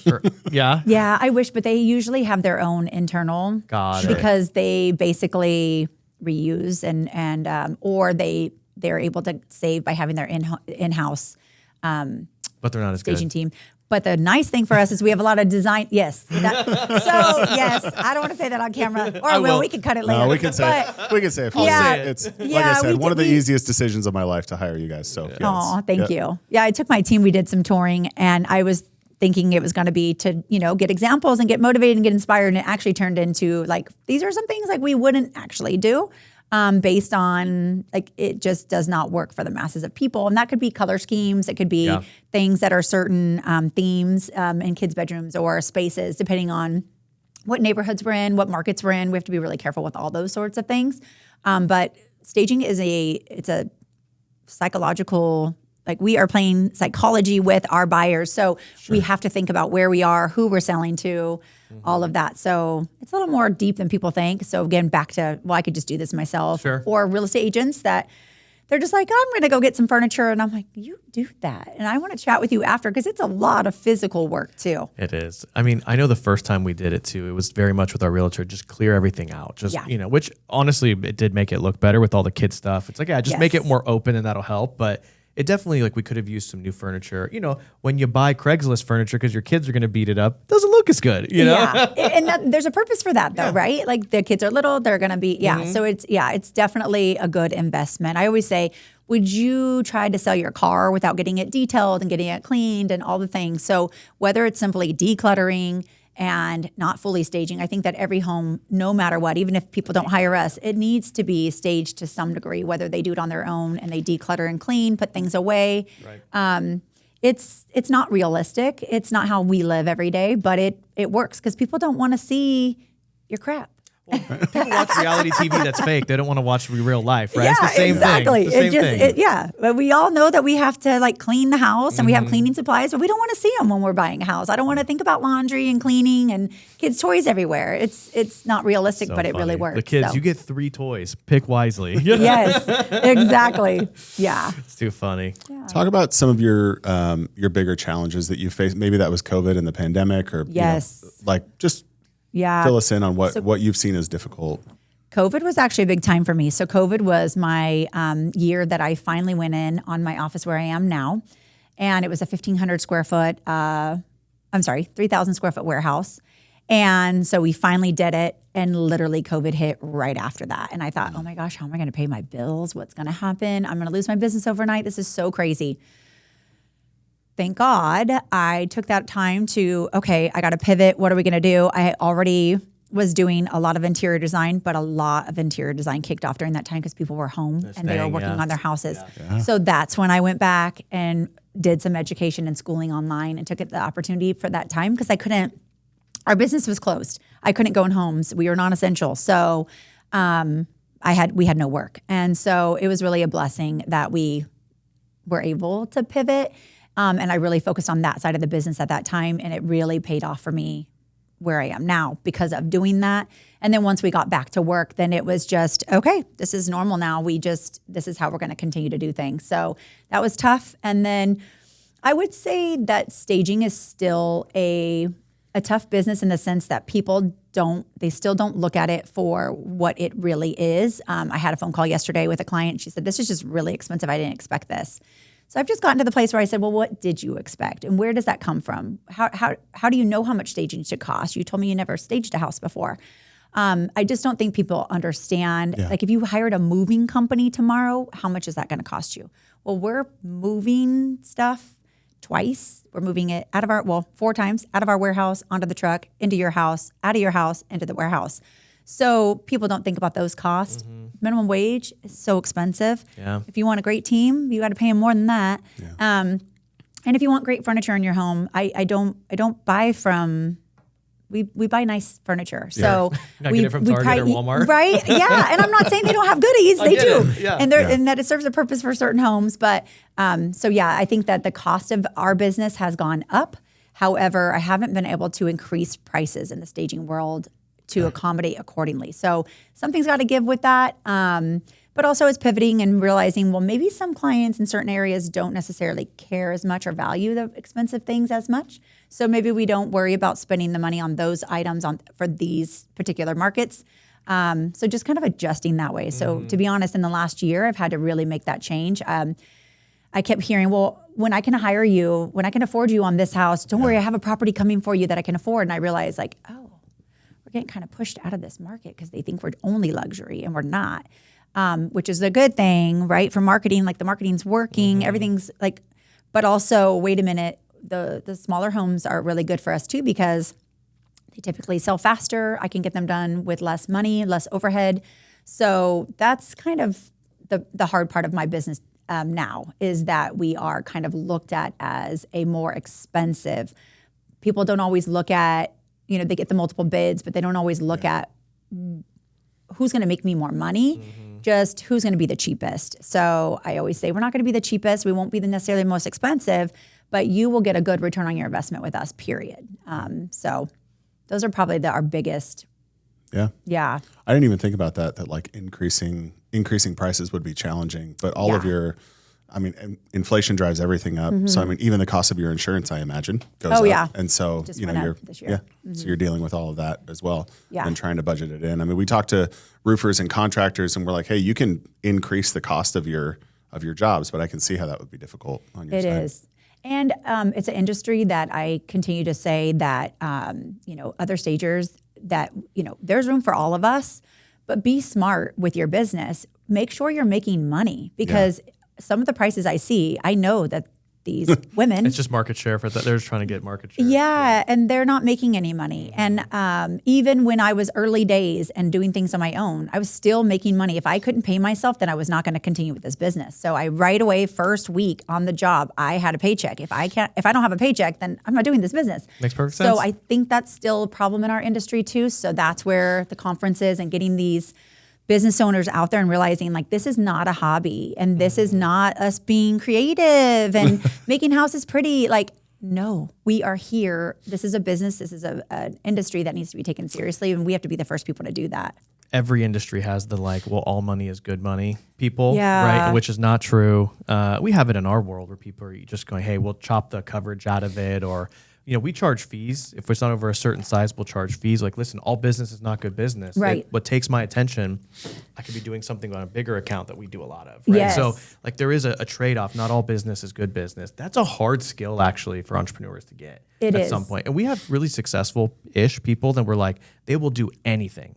yeah. Yeah, I wish, but they usually have their own internal. Got it. Because they basically reuse and or they're able to save by having their in-house but they're not as staging good. team. But the nice thing for us is we have a lot of design. Yes. Yes, I don't want to say that on camera. Or we can cut it later. No, we can say it. We can say it. Yeah, It's like I said, one of the easiest decisions of my life to hire you guys. So thank you. Yeah, I took my team. We did some touring, and I was thinking it was going to be to get examples and get motivated and get inspired, and it actually turned into like these are some things like we wouldn't actually do. Based on like it just does not work for the masses of people, and that could be color schemes, it could be things that are certain themes in kids' bedrooms or spaces, depending on what neighborhoods we're in, what markets we're in. We have to be really careful with all those sorts of things. But staging is it's a psychological. Like we are playing psychology with our buyers, so we have to think about where we are, who we're selling to. All of that. So it's a little more deep than people think. So again, back to, I could just do this myself. Sure. Or real estate agents that they're just like, I'm going to go get some furniture. And I'm like, you do that. And I want to chat with you after because it's a lot of physical work too. It is. I mean, I know the first time we did it too, it was very much with our realtor, just clear everything out. Just, which honestly, it did make it look better with all the kid stuff. It's like, just make it more open and that'll help. But it definitely, like, we could have used some new furniture. When you buy Craigslist furniture because your kids are going to beat it up, doesn't look as good, Yeah, and there's a purpose for that, though, right? Like, the kids are little, they're going to be, So it's definitely a good investment. I always say, would you try to sell your car without getting it detailed and getting it cleaned and all the things? So whether it's simply decluttering and not fully staging, I think that every home, no matter what, even if people don't hire us, it needs to be staged to some degree, whether they do it on their own and they declutter and clean, put things away. Right. It's not realistic. It's not how we live every day, but it works because people don't want to see your crap. People watch reality TV that's fake. They don't want to watch real life, right? Yeah, it's the same exactly. thing. It's the same thing. But we all know that we have to like clean the house and we have cleaning supplies, but we don't want to see them when we're buying a house. I don't want to think about laundry and cleaning and kids' toys everywhere. It's not realistic, but it really works. The kids, you get 3 toys. Pick wisely. Yes, exactly. Yeah. It's too funny. Yeah. Talk about some of your bigger challenges that you faced. Maybe that was COVID and the pandemic, or fill us in on what you've seen as difficult. COVID was actually a big time for me. So COVID was my year that I finally went in on my office where I am now. And it was a 3,000 square foot warehouse. And so we finally did it, and literally COVID hit right after that. And I thought, oh my gosh, how am I going to pay my bills? What's going to happen? I'm going to lose my business overnight. This is so crazy. Thank God I took that time to, I got to pivot. What are we going to do? I already was doing a lot of interior design, but a lot of interior design kicked off during that time because people were home and they were working on their houses. Yeah. So that's when I went back and did some education and schooling online and took the opportunity for that time because our business was closed. I couldn't go in homes. We were non-essential. So we had no work. And so it was really a blessing that we were able to pivot. And I really focused on that side of the business at that time. And it really paid off for me where I am now because of doing that. And then once we got back to work, then it was just, okay, this is normal now. This is how we're going to continue to do things. So that was tough. And then I would say that staging is still a tough business in the sense that people still don't look at it for what it really is. I had a phone call yesterday with a client. She said, this is just really expensive. I didn't expect this. So I've just gotten to the place where I said, well, what did you expect? And where does that come from? How do you know how much staging should cost? You told me you never staged a house before. I just don't think people understand. Yeah. Like if you hired a moving company tomorrow, how much is that going to cost you? Well, we're moving stuff twice. We're moving it out of our, 4 times out of our warehouse, onto the truck, into your house, out of your house, into the warehouse. So people don't think about those costs. Minimum wage is so expensive. Yeah. If you want a great team, you got to pay them more than that. Yeah. And if you want great furniture in your home, I don't buy from. We buy nice furniture, so we get it from Target or Walmart, right? Yeah, and I'm not saying they don't have goodies; they do, and that it serves a purpose for certain homes. But so yeah, I think that the cost of our business has gone up. However, I haven't been able to increase prices in the staging world to accommodate accordingly. So something's got to give with that. But also it's pivoting and realizing, well, maybe some clients in certain areas don't necessarily care as much or value the expensive things as much. So maybe we don't worry about spending the money on those items for these particular markets. So just kind of adjusting that way. So to be honest, in the last year, I've had to really make that change. I kept hearing, well, when I can hire you, when I can afford you on this house, don't worry, I have a property coming for you that I can afford. And I realized like, oh, we're getting kind of pushed out of this market because they think we're only luxury and we're not. Which is a good thing, right? For marketing, like the marketing's working, everything's like, but also, wait a minute, the smaller homes are really good for us too because they typically sell faster. I can get them done with less money, less overhead. So that's kind of the hard part of my business now is that we are kind of looked at as a more expensive. People don't always look at, they get the multiple bids, but they don't always look at who's going to make me more money. Just who's going to be the cheapest. So I always say we're not going to be the cheapest. We won't be necessarily the most expensive, but you will get a good return on your investment with us, period. So those are probably our biggest. Yeah. Yeah. I didn't even think about that like increasing prices would be challenging, but all of inflation drives everything up. So I mean, even the cost of your insurance, I imagine, goes up. Yeah. And so, you're this year. So you're dealing with all of that as well and trying to budget it in. I mean, we talk to roofers and contractors and we're like, hey, you can increase the cost of your jobs, but I can see how that would be difficult on your side. It is. And it's an industry that I continue to say that, other stagers that, there's room for all of us, but be smart with your business. Make sure you're making money because some of the prices I see, I know that these women. It's just market share for that. They're just trying to get market share. Yeah, and they're not making any money. And even when I was early days and doing things on my own, I was still making money. If I couldn't pay myself, then I was not going to continue with this business. So I right away, first week on the job, I had a paycheck. If I don't have a paycheck, then I'm not doing this business. Makes perfect sense. So I think that's still a problem in our industry too. So that's where the conferences and getting these business owners out there and realizing like this is not a hobby and this is not us being creative and making houses pretty. Like, no, we are here. This is a business. This is an industry that needs to be taken seriously, and we have to be the first people to do that. Every industry has the all money is good money people, right? Which is not true. We have it in our world where people are just going, hey, we'll chop the coverage out of it, or we charge fees. If it's not over a certain size, we'll charge fees. Like, listen, all business is not good business. Right. What takes my attention, I could be doing something on a bigger account that we do a lot of. Right. Yes. So there is a trade-off. Not all business is good business. That's a hard skill actually for entrepreneurs to get at some point. And we have really successful-ish people that we're like, they will do anything.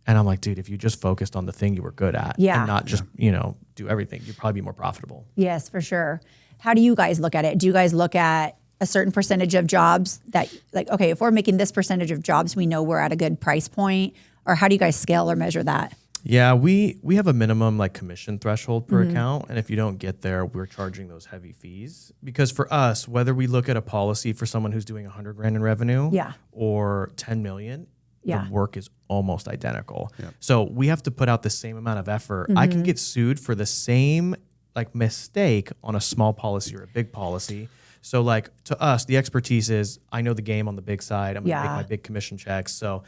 And I'm like, dude, if you just focused on the thing you were good at and not just, do everything, you'd probably be more profitable. Yes, for sure. How do you guys look at it? Do you guys look at a certain percentage of jobs that okay, if we're making this percentage of jobs, we know we're at a good price point, or how do you guys scale or measure that? Yeah, we have a minimum commission threshold per account. And if you don't get there, we're charging those heavy fees. Because for us, whether we look at a policy for someone who's doing $100,000 in revenue or 10 million, the work is almost identical. Yeah. So we have to put out the same amount of effort. I can get sued for the same mistake on a small policy or a big policy. So to us, the expertise is I know the game on the big side. I'm going to make my big commission checks. So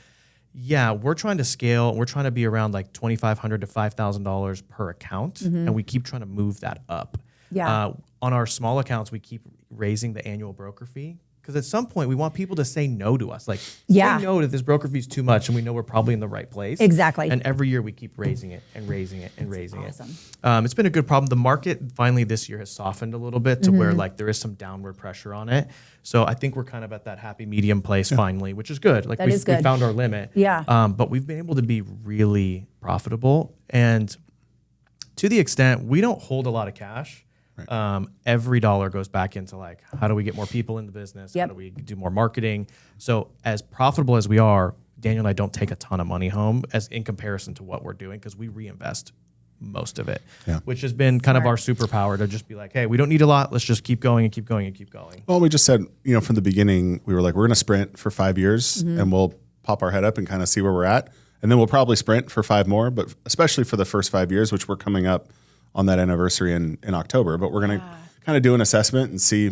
yeah, we're trying to scale. We're trying to be around $2,500 to $5,000 per account. And we keep trying to move that up. Yeah. On our small accounts, we keep raising the annual broker fee. Because at some point, we want people to say no to us. Say no to this broker fee is too much, and we know we're probably in the right place. Exactly. And every year, we keep raising it and raising it and raising it. It's been a good problem. The market finally this year has softened a little bit to where there is some downward pressure on it. So I think we're kind of at that happy medium place finally, which is good. We found our limit. Yeah. But we've been able to be really profitable. And to the extent, we don't hold a lot of cash. Every dollar goes back into like, how do we get more people in the business? Yep. How do we do more marketing? So as profitable as we are, Daniel and I don't take a ton of money home as in comparison to what we're doing because we reinvest most of it, which has been kind of our superpower to just be like, hey, we don't need a lot. Let's just keep going and keep going and keep going. Well, we just said, from the beginning, we were like, we're going to sprint for 5 years and we'll pop our head up and kind of see where we're at. And then we'll probably sprint for 5 more, but especially for the first 5 years, which we're coming up on that anniversary in October. But we're going to kind of do an assessment and see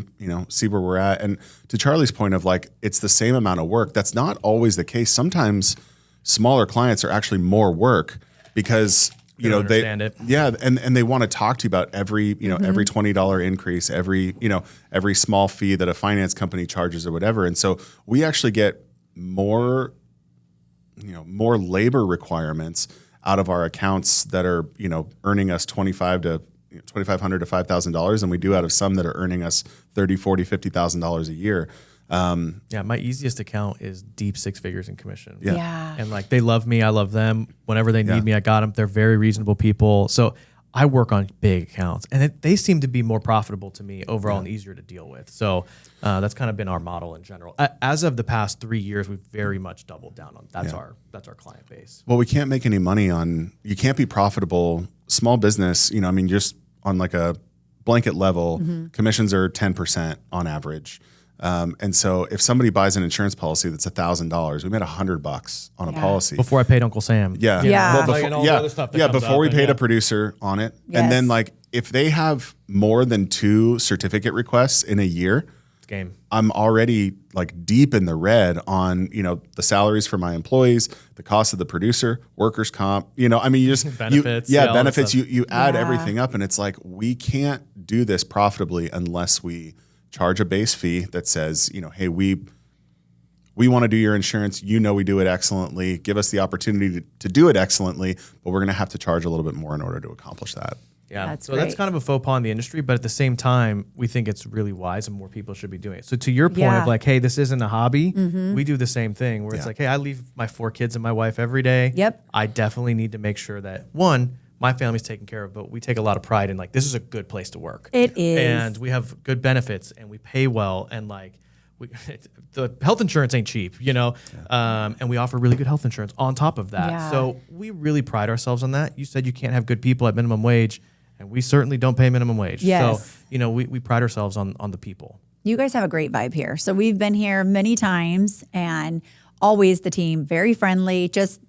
where we're at. And to Charlie's point of like, it's the same amount of work. That's not always the case. Sometimes smaller clients are actually more work because they understand it. Yeah, and they want to talk to you about every every $20 increase, every small fee that a finance company charges or whatever. And so we actually get more labor requirements out of our accounts that are earning us $2,500 to $5,000 than we do out of some that are earning us $30,000, $40,000, $50,000 a year. My easiest account is deep 6 figures in commission. Yeah. And like they love me, I love them. Whenever they need me, I got them. They're very reasonable people. So I work on big accounts, and they seem to be more profitable to me overall and easier to deal with. So that's kind of been our model in general. As of the past 3 years, we've very much doubled down on that's our client base. Well, we can't make any money you can't be profitable. Small business, just on like a blanket level, commissions are 10% on average. And so if somebody buys an insurance policy that's $1,000, we made $100 on a policy. Before I paid Uncle Sam. Yeah. Well, before we paid a producer on it. Yes. And then like if they have more than 2 certificate requests in a year, it's game. I'm already like deep in the red on, the salaries for my employees, the cost of the producer, workers' comp, you just benefits. Benefits. You add everything up and it's like, we can't do this profitably unless we charge a base fee that says, hey, we want to do your insurance. We do it excellently. Give us the opportunity to do it excellently, but we're going to have to charge a little bit more in order to accomplish that. Yeah, that's that's kind of a faux pas in the industry, but at the same time, we think it's really wise and more people should be doing it. So to your point of like, hey, this isn't a hobby, we do the same thing where it's like, hey, I leave my 4 kids and my wife every day. Yep. I definitely need to make sure that, one, my family's taken care of, but we take a lot of pride in like, this is a good place to work. It is. And we have good benefits and we pay well and like, the health insurance ain't cheap, and we offer really good health insurance on top of that. Yeah. So we really pride ourselves on that. You said you can't have good people at minimum wage, and we certainly don't pay minimum wage. Yes. So, we pride ourselves on the people. You guys have a great vibe here. So we've been here many times and always the team, very friendly, just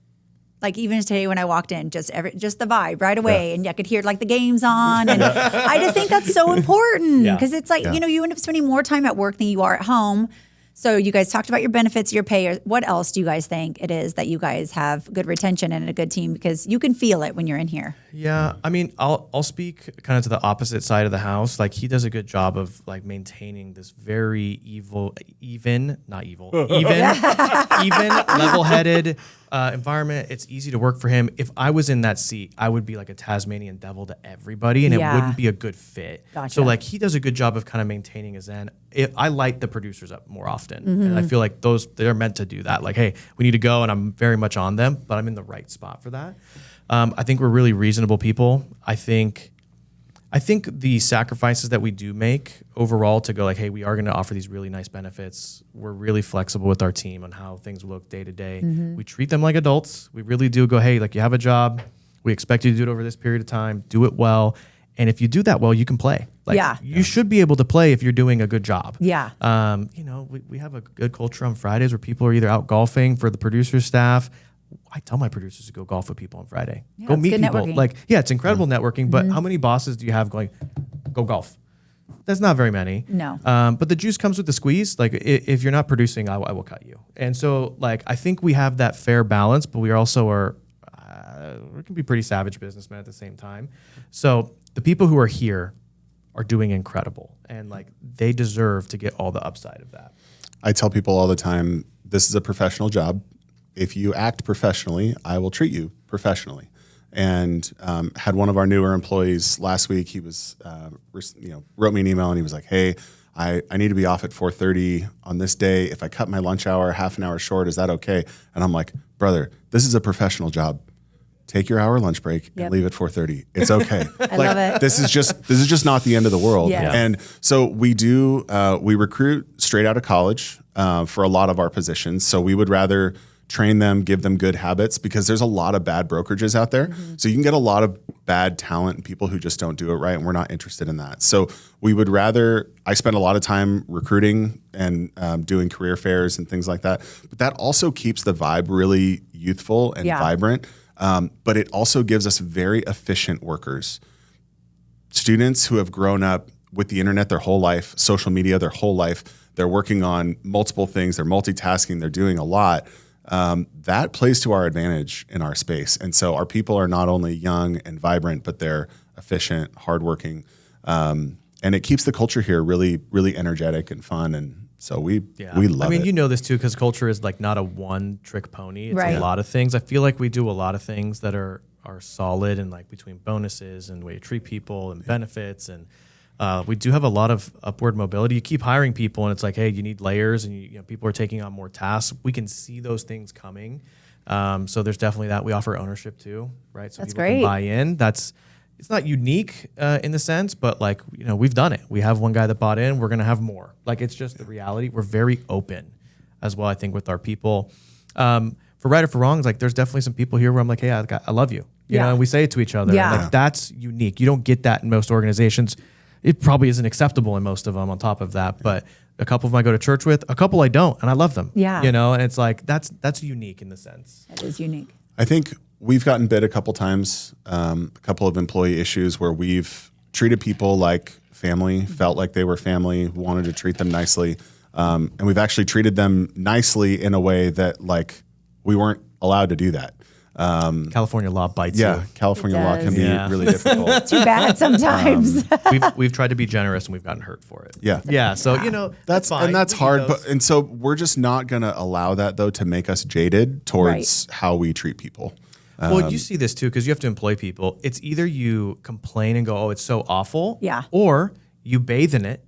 like even today when I walked in, just the vibe right away. And I could hear like the games on. And I just think that's so important because it's like, you end up spending more time at work than you are at home. So you guys talked about your benefits, your pay. What else do you guys think it is that you guys have good retention and a good team? Because you can feel it when you're in here. Yeah, I mean, I'll speak kind of to the opposite side of the house. Like he does a good job of like maintaining this very even level-headed environment. It's easy to work for him. If I was in that seat, I would be like a Tasmanian devil to everybody, and it wouldn't be a good fit. Gotcha. So like he does a good job of kind of maintaining his end. I light the producers up more often, and I feel like they're meant to do that. Like, hey, we need to go, and I'm very much on them, but I'm in the right spot for that. I think we're really reasonable people. I think the sacrifices that we do make overall to go like, hey, we are going to offer these really nice benefits. We're really flexible with our team on how things look day to day. We treat them like adults. We really do go, hey, like you have a job. We expect you to do it over this period of time. Do it well. And if you do that well, you can play. Like you should be able to play if you're doing a good job. Yeah. We have a good culture on Fridays where people are either out golfing for the producer staff. I tell my producers to go golf with people on Friday. Yeah, go meet people. Networking. Like, it's incredible networking, but how many bosses do you have going, go golf? There's not very many. No. But the juice comes with the squeeze. Like if you're not producing, I will cut you. And so like, I think we have that fair balance, but we also we can be pretty savage businessmen at the same time. So the people who are here are doing incredible, and like they deserve to get all the upside of that. I tell people all the time, this is a professional job. If you act professionally, I will treat you professionally. And had one of our newer employees last week. He was, wrote me an email and he was like, "Hey, I need to be off at 4:30 on this day. If I cut my lunch hour half an hour short, is that okay?" And I'm like, "Brother, this is a professional job. take your hour lunch break and leave at 4:30. It's okay. I love it. This is just not the end of the world. Yes. And so we recruit straight out of college for a lot of our positions. So we would rather train them, give them good habits, because there's a lot of bad brokerages out there. So you can get a lot of bad talent and people who just don't do it right, and we're not interested in that. So we would rather, I spend a lot of time recruiting and doing career fairs and things like that, but that also keeps the vibe really youthful and vibrant, but it also gives us very efficient workers. Students who have grown up with the internet their whole life, social media their whole life, they're working on multiple things, they're multitasking, they're doing a lot. That plays to our advantage in our space. And so our people are not only young and vibrant, but they're efficient, hardworking. And it keeps the culture here really, really energetic and fun. And so we love it. You know this too, because culture is like not a one trick pony. It's a lot of things. I feel like we do a lot of things that are solid, and like between bonuses and the way you treat people and benefits, and we do have a lot of upward mobility. You keep hiring people, and it's like, hey, you need layers, and you know, people are taking on more tasks. We can see those things coming. So there's definitely that. We offer ownership too, right? So That's people great. can buy in. It's not unique in the sense, but like, you know, we've done it. We have one guy that bought in. We're going to have more. Like, it's just the reality. We're very open as well, I think, with our people. For right or for wrong, it's like, there's definitely some people here where I'm like, hey, I love you. You know, and we say it to each other. Yeah. And like, that's unique. You don't get that in most organizations. It probably isn't acceptable in most of them on top of that, but a couple of them I go to church with, a couple I don't, and I love them. Yeah. You know, and it's like, that's unique in the sense. That is unique. I think we've gotten bit a couple times, a couple of employee issues where we've treated people like family, felt like they were family, wanted to treat them nicely. And we've actually treated them nicely in a way that like we weren't allowed to do that. California law bites you. California law can be really difficult. Too bad sometimes. We've tried to be generous and we've gotten hurt for it. Yeah. So, you know, That's fine. and that's We hard, do those. and so we're just not going to allow that though to make us jaded towards how we treat people. Well, you see this too, because you have to employ people. It's either you complain and go, oh, it's so awful. Yeah. Or you bathe in it,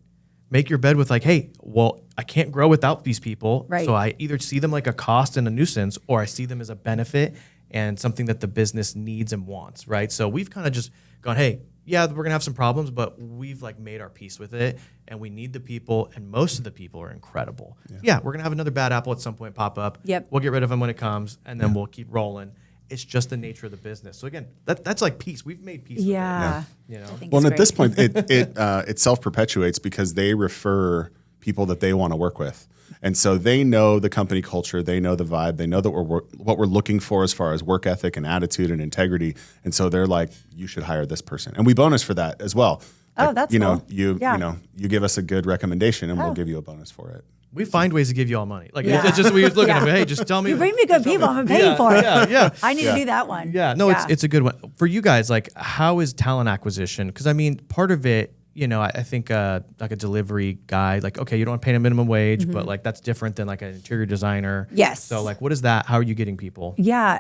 make your bed with like, hey, well, I can't grow without these people. Right. So I either see them like a cost and a nuisance, or I see them as a benefit and something that the business needs and wants, right? So we've kind of just gone, hey, yeah, we're gonna have some problems, but we've like made our peace with it, and we need the people, and most of the people are incredible. Yeah, we're gonna have another bad apple at some point pop up. Yep. We'll get rid of them when it comes, and then we'll keep rolling. It's just the nature of the business. So again, that's like peace. We've made peace with it. Yeah. You know? I think Well, it's and at this great. point, it self perpetuates because they refer people that they want to work with, and so they know the company culture, they know the vibe, they know that what we're looking for as far as work ethic and attitude and integrity, and so they're like, you should hire this person, and we bonus for that as well. Oh, Like, that's you know, cool. you Yeah. you know, you give us a good recommendation, and we'll give you a bonus for it. We find ways to give you all money. Like Yeah. it's just we look at Yeah. them. Hey, just tell me. You bring me good people, I'm gonna pay you for it. Yeah. I need to do that one. Yeah, no, it's a good one for you guys. Like, how is talent acquisition? Because I mean, part of it, you know, I think like a delivery guy, like, okay, you don't want to pay a minimum wage, but like that's different than like an interior designer. Yes. So like, what is that? How are you getting people? Yeah.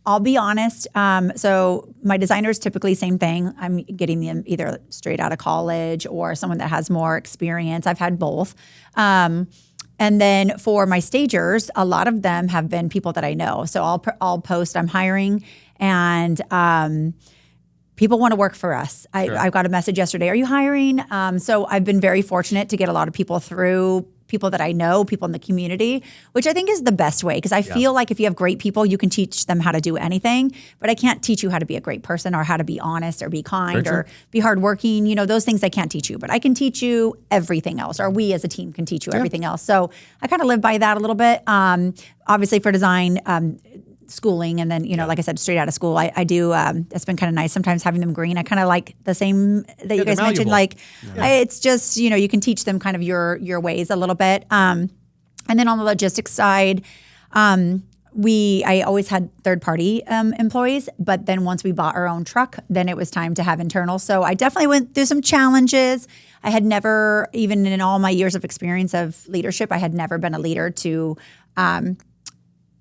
I'll be honest. So my designers typically same thing. I'm getting them either straight out of college or someone that has more experience. I've had both. And then for my stagers, a lot of them have been people that I know. So I'll post I'm hiring, and people want to work for us. I got a message yesterday. Are you hiring? So I've been very fortunate to get a lot of people through people that I know, people in the community, which I think is the best way. Because I feel like if you have great people, you can teach them how to do anything. But I can't teach you how to be a great person or how to be honest or be kind or be hardworking. You know, those things I can't teach you. But I can teach you everything else, or we as a team can teach you everything else. So I kind of live by that a little bit. Obviously for design, schooling, and then, you know, like I said, straight out of school, I do, it's been kind of nice sometimes having them green. I kind of like the same that you guys mentioned, like it's just, you know, you can teach them kind of your ways a little bit. And then on the logistics side, I always had third party employees, but then once we bought our own truck, then it was time to have internal. So I definitely went through some challenges. I had never, even in all my years of experience of leadership, I had never been a leader to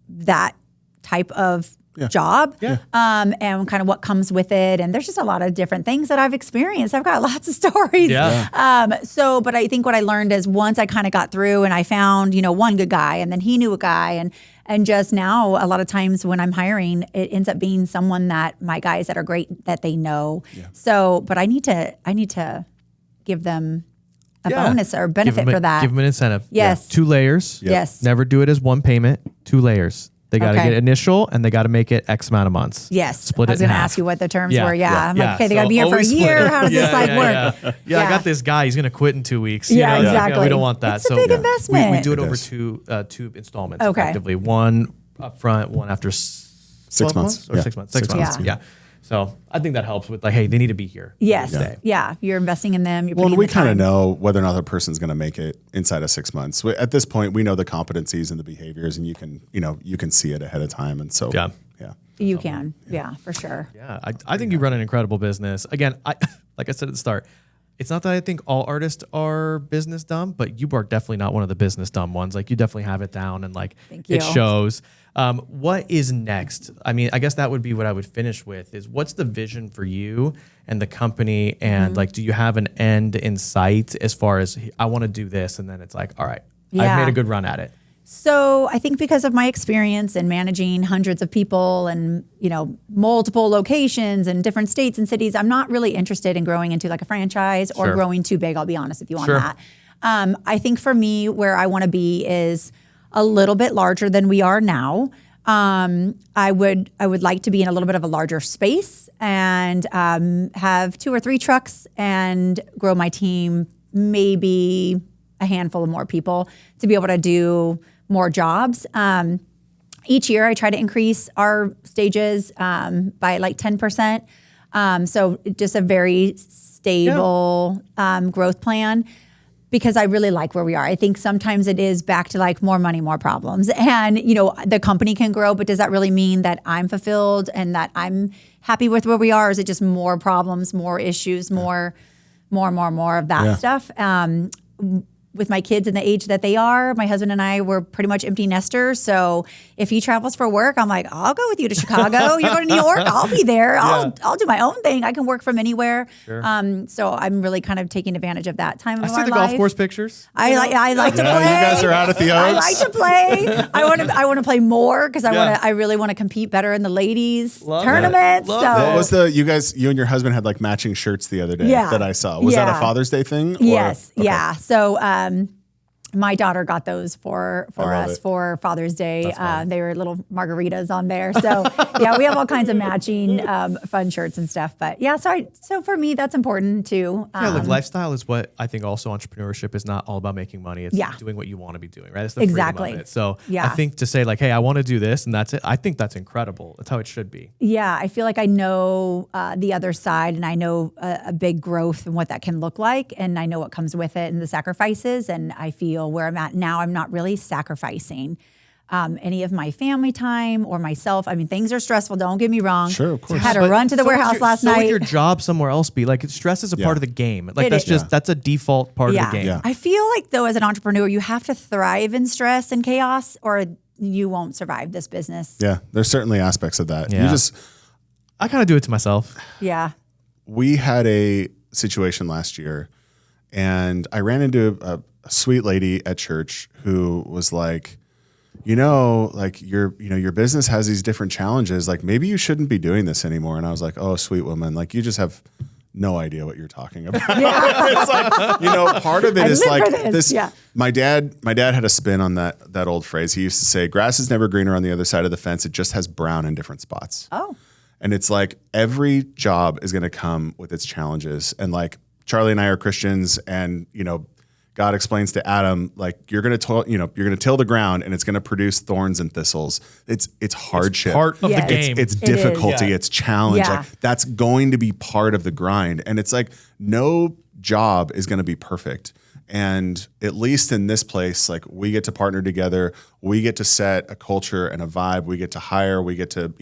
that type of job, and kind of what comes with it. And there's just a lot of different things that I've experienced. I've got lots of stories. But I think what I learned is once I kind of got through and I found, one good guy, and then he knew a guy, and just now a lot of times when I'm hiring, it ends up being someone that my guys that are great that they know. So, but I need to give them a bonus or benefit for that. Give them an incentive. Yes. 2 layers. Yes. Never do it as one payment. 2 layers. They got to get initial, and they got to make it X amount of months. Yes. Split I was it in going to half. ask you what the terms were. I'm like, okay, they So got to be here for a always split year. it. How does this work? Yeah, I got this guy. He's going to quit in 2 weeks. Yeah, exactly. We don't want that. It's a big investment. We do it over two installments. Okay. Effectively, one up front, one after 6 months or 6 months. 6 months. Yeah. So I think that helps with they need to be here. Yes. Yeah. You're investing in them. Well, we kind of know whether or not the person's going to make it inside of 6 months. At this point, we know the competencies and the behaviors, and you can see it ahead of time. And so, you can. Yeah, for sure. Yeah. I think you run an incredible business. Again, like I said at the start, it's not that I think all artists are business dumb, but you are definitely not one of the business dumb ones. Like you definitely have it down, and it shows. What is next? I mean, I guess that would be what I would finish with is what's the vision for you and the company? And do you have an end in sight as far as I want to do this? And then it's like, all right, I've made a good run at it. So I think because of my experience in managing hundreds of people and, multiple locations and different states and cities, I'm not really interested in growing into like a franchise or growing too big. I'll be honest with you on that. I think for me, where I want to be is a little bit larger than we are now. I would like to be in a little bit of a larger space and have 2 or 3 trucks and grow my team, maybe a handful of more people to be able to do more jobs. Each year I try to increase our stages by like 10%. So just a very stable growth plan. Because I really like where we are. I think sometimes it is back to like more money, more problems. And, the company can grow, but does that really mean that I'm fulfilled and that I'm happy with where we are? Or is it just more problems, more issues, more of that stuff? With my kids and the age that they are, my husband and I were pretty much empty nesters. So if he travels for work, I'm like, I'll go with you to Chicago. You go to New York, I'll be there. I'll do my own thing. I can work from anywhere. So I'm really kind of taking advantage of that time of my life. I see the golf course pictures. I like to play. You guys are out at the Oaks. I like to play. I want to play more because I really want to compete better in the ladies tournaments. What was you and your husband had like matching shirts the other day that I saw. Was that a Father's Day thing? Yes. Okay. Yeah. So my daughter got those for us for Father's Day. They were little margaritas on there. So we have all kinds of matching fun shirts and stuff. But so for me, that's important too. Look, lifestyle is what I think also entrepreneurship is not all about making money. It's doing what you want to be doing, right? It's the freedom of it. So I think to say like, hey, I want to do this and that's it. I think that's incredible. That's how it should be. Yeah. I feel like I know the other side and I know a big growth and what that can look like. And I know what comes with it and the sacrifices. And I feel where I'm at now, I'm not really sacrificing any of my family time or myself. I mean, things are stressful. Don't get me wrong. Sure, of course. I had to run to the warehouse last night. So would your job somewhere else be? Like stress is a part of the game. Like that's a default part of the game. Yeah. I feel like though, as an entrepreneur, you have to thrive in stress and chaos or you won't survive this business. Yeah. There's certainly aspects of that. Yeah. I kind of do it to myself. Yeah. We had a situation last year and I ran into a sweet lady at church who was like, your business has these different challenges. Like maybe you shouldn't be doing this anymore. And I was like, oh, sweet woman, like you just have no idea what you're talking about. It's like, part of it is like this. Yeah. My dad had a spin on that old phrase. He used to say, grass is never greener on the other side of the fence. It just has brown in different spots. Oh. And it's like every job is going to come with its challenges. And like Charlie and I are Christians and, God explains to Adam, like you're going to till the ground and it's going to produce thorns and thistles. It's hardship. It's part of the game. It's difficulty. It's challenge. Yeah. Like that's going to be part of the grind. And it's like no job is going to be perfect. And at least in this place, like we get to partner together, we get to set a culture and a vibe, we get to hire, we get to,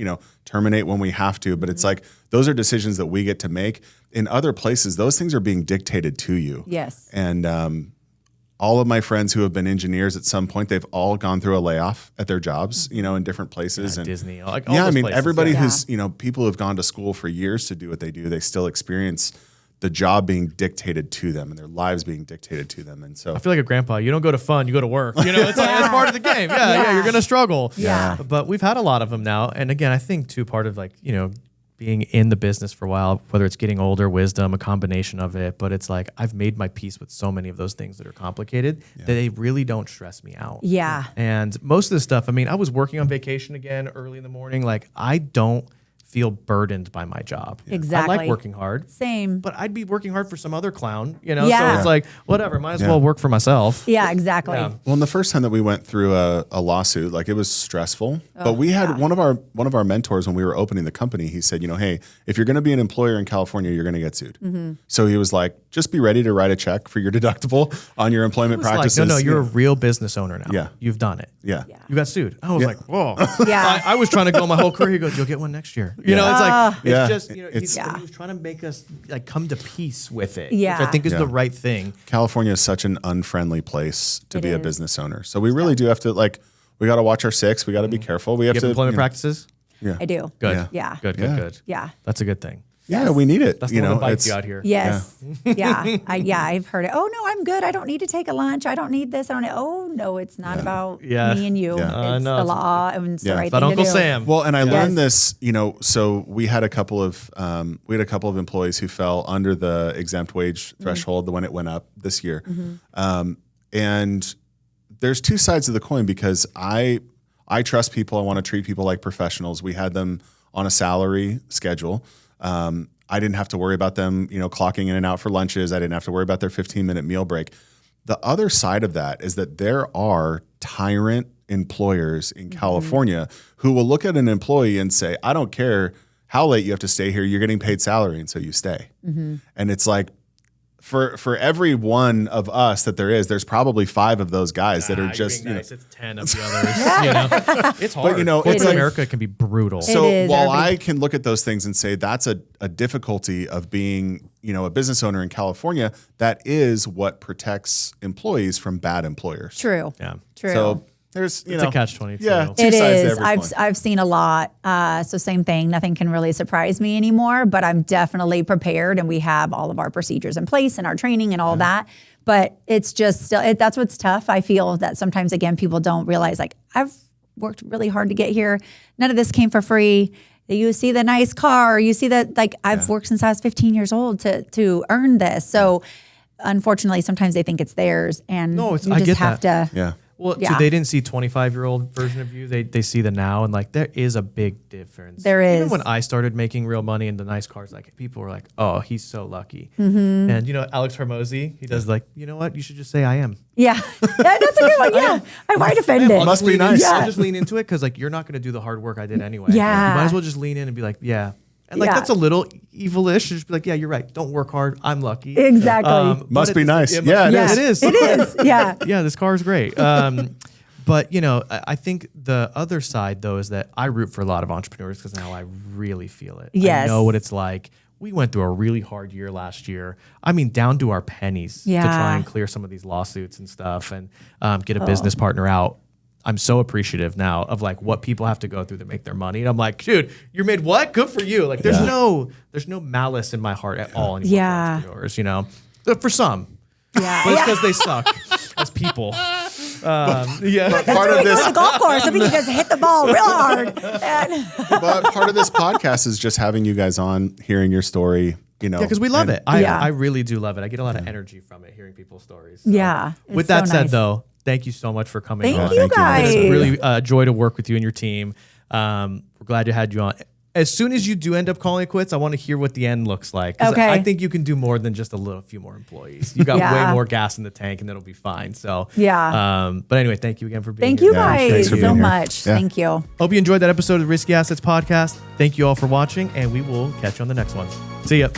terminate when we have to. But it's like those are decisions that we get to make. In other places, those things are being dictated to you. Yes. And all of my friends who have been engineers at some point, they've all gone through a layoff at their jobs, you know, in different places. Yeah, and Disney. All yeah, I mean, places, everybody who's, you know, people who have gone to school for years to do what they do, they still experience the job being dictated to them and their lives being dictated to them. And so I feel like a grandpa. You don't go to fun, you go to work. You know, it's like it's part of the game. Yeah, you're gonna struggle. Yeah. But we've had a lot of them now. And again, I think too, part of like, you know, being in the business for a while, whether it's getting older, wisdom, a combination of it, but it's like I've made my peace with so many of those things that are complicated that they really don't stress me out. Yeah. And most of the stuff, I mean, I was working on vacation again early in the morning. Like I don't feel burdened by my job. Exactly. I like working hard. Same. But I'd be working hard for some other clown, you know? Yeah. So it's like, whatever, might as well work for myself. Yeah, exactly. Yeah. Well, and the first time that we went through a lawsuit, like it was stressful, but we had one of our mentors when we were opening the company. He said, you know, hey, if you're going to be an employer in California, you're going to get sued. So he was like, just be ready to write a check for your deductible on your employment practices. Like, no, you're a real business owner now. Yeah. You've done it. Yeah. You got sued. I was like, whoa. Yeah. I was trying to go my whole career. He goes, you'll get one next year. You know, it's like, it's just, you know, he was trying to make us like come to peace with it. Yeah. Which I think is the right thing. California is such an unfriendly place to be a business owner. So we really do have to, like, we got to watch our six. We got to be careful. We have You to have employment you know, practices? Yeah. I do. Good. Yeah. Good. Yeah. That's a good thing. Yeah, we need it. That's you the one know, that bites you out here. Yes. Yeah. I've heard it. Oh no, I'm good. I don't need to take a lunch. I don't need this. I don't need, oh no, it's not about me and you. Yeah. It's the law and it's the right But thing Uncle to do. Sam. Well, and I learned this, you know, so we had a couple of employees who fell under the exempt wage threshold when it went up this year. And there's two sides of the coin because I trust people. I want to treat people like professionals. We had them on a salary schedule. I didn't have to worry about them, you know, clocking in and out for lunches. I didn't have to worry about their 15-minute meal break. The other side of that is that there are tyrant employers in California who will look at an employee and say, I don't care how late you have to stay here. You're getting paid salary, and so you stay. And it's like, for every one of us that there is, there's probably 5 of those guys that are just, you know, it's 10 of the others. You know, it's hard. But, you know, corporate it's like- America can be brutal. So while I can look at those things and say that's a difficulty of being, you know, a business owner in California, that is what protects employees from bad employers. True. Yeah. True. So there's, It's a catch-22. Yeah, two It sides to is. every coin. I've seen a lot. So same thing. Nothing can really surprise me anymore, but I'm definitely prepared and we have all of our procedures in place and our training and all that. But it's just still, that's what's tough. I feel that sometimes, again, people don't realize like I've worked really hard to get here. None of this came for free. You see the nice car, you see that like I've worked since I was 15 years old to earn this. So unfortunately, sometimes they think it's theirs and I you just get have that. to. Yeah. Well, so they didn't see 25-year-old version of you. They see the now, and like there is a big difference. There is. Even when I started making real money in the nice cars, like people were like, "Oh, he's so lucky." And you know, Alex Hormozy, he does like, you know what? You should just say I am. Yeah. That's a good one. Yeah. I might offend it. Must be nice. I'll just lean into it because like you're not going to do the hard work I did anyway. Yeah. You might as well just lean in and be like, yeah. And like Yeah. that's a little evilish. Just be like, yeah, you're right. Don't work hard. I'm lucky. Exactly. Must be nice. It Yeah, is. it is. It is. It is. Yeah. Yeah, this car is great. But you know, I think the other side though is that I root for a lot of entrepreneurs because now I really feel it. Yes. I know what it's like. We went through a really hard year last year. I mean, down to our pennies to Yeah. try and clear some of these lawsuits and stuff and get a business partner out. I'm so appreciative now of like what people have to go through to make their money. And I'm like, dude, you made what? Good for you. Like there's no malice in my heart at all anymore Yeah. for entrepreneurs, you know. For some. Yeah. But it's because they suck as people. Yeah. Part of this, The golf course. I mean, you just hit the ball real hard. And but part of this podcast is just having you guys on, hearing your story. You know, Yeah, because we love it. Yeah. I really do love it. I get a lot of energy from it, hearing people's stories. So. yeah. With it's that so said, nice. though, thank you so much for coming on. Thank you guys. It's really a joy to work with you and your team. We're glad to have you on. As soon as you do end up calling it quits, I want to hear what the end looks like. 'Cause Okay. I think you can do more than just a few more employees. You got Yeah. way more gas in the tank, and it'll be fine. So Yeah. But anyway, thank you again for being Thank here. you thanks guys for so being here. much. Yeah. Thank you. Hope you enjoyed that episode of the Risky Assets Podcast. Thank you all for watching, and we will catch you on the next one. See ya.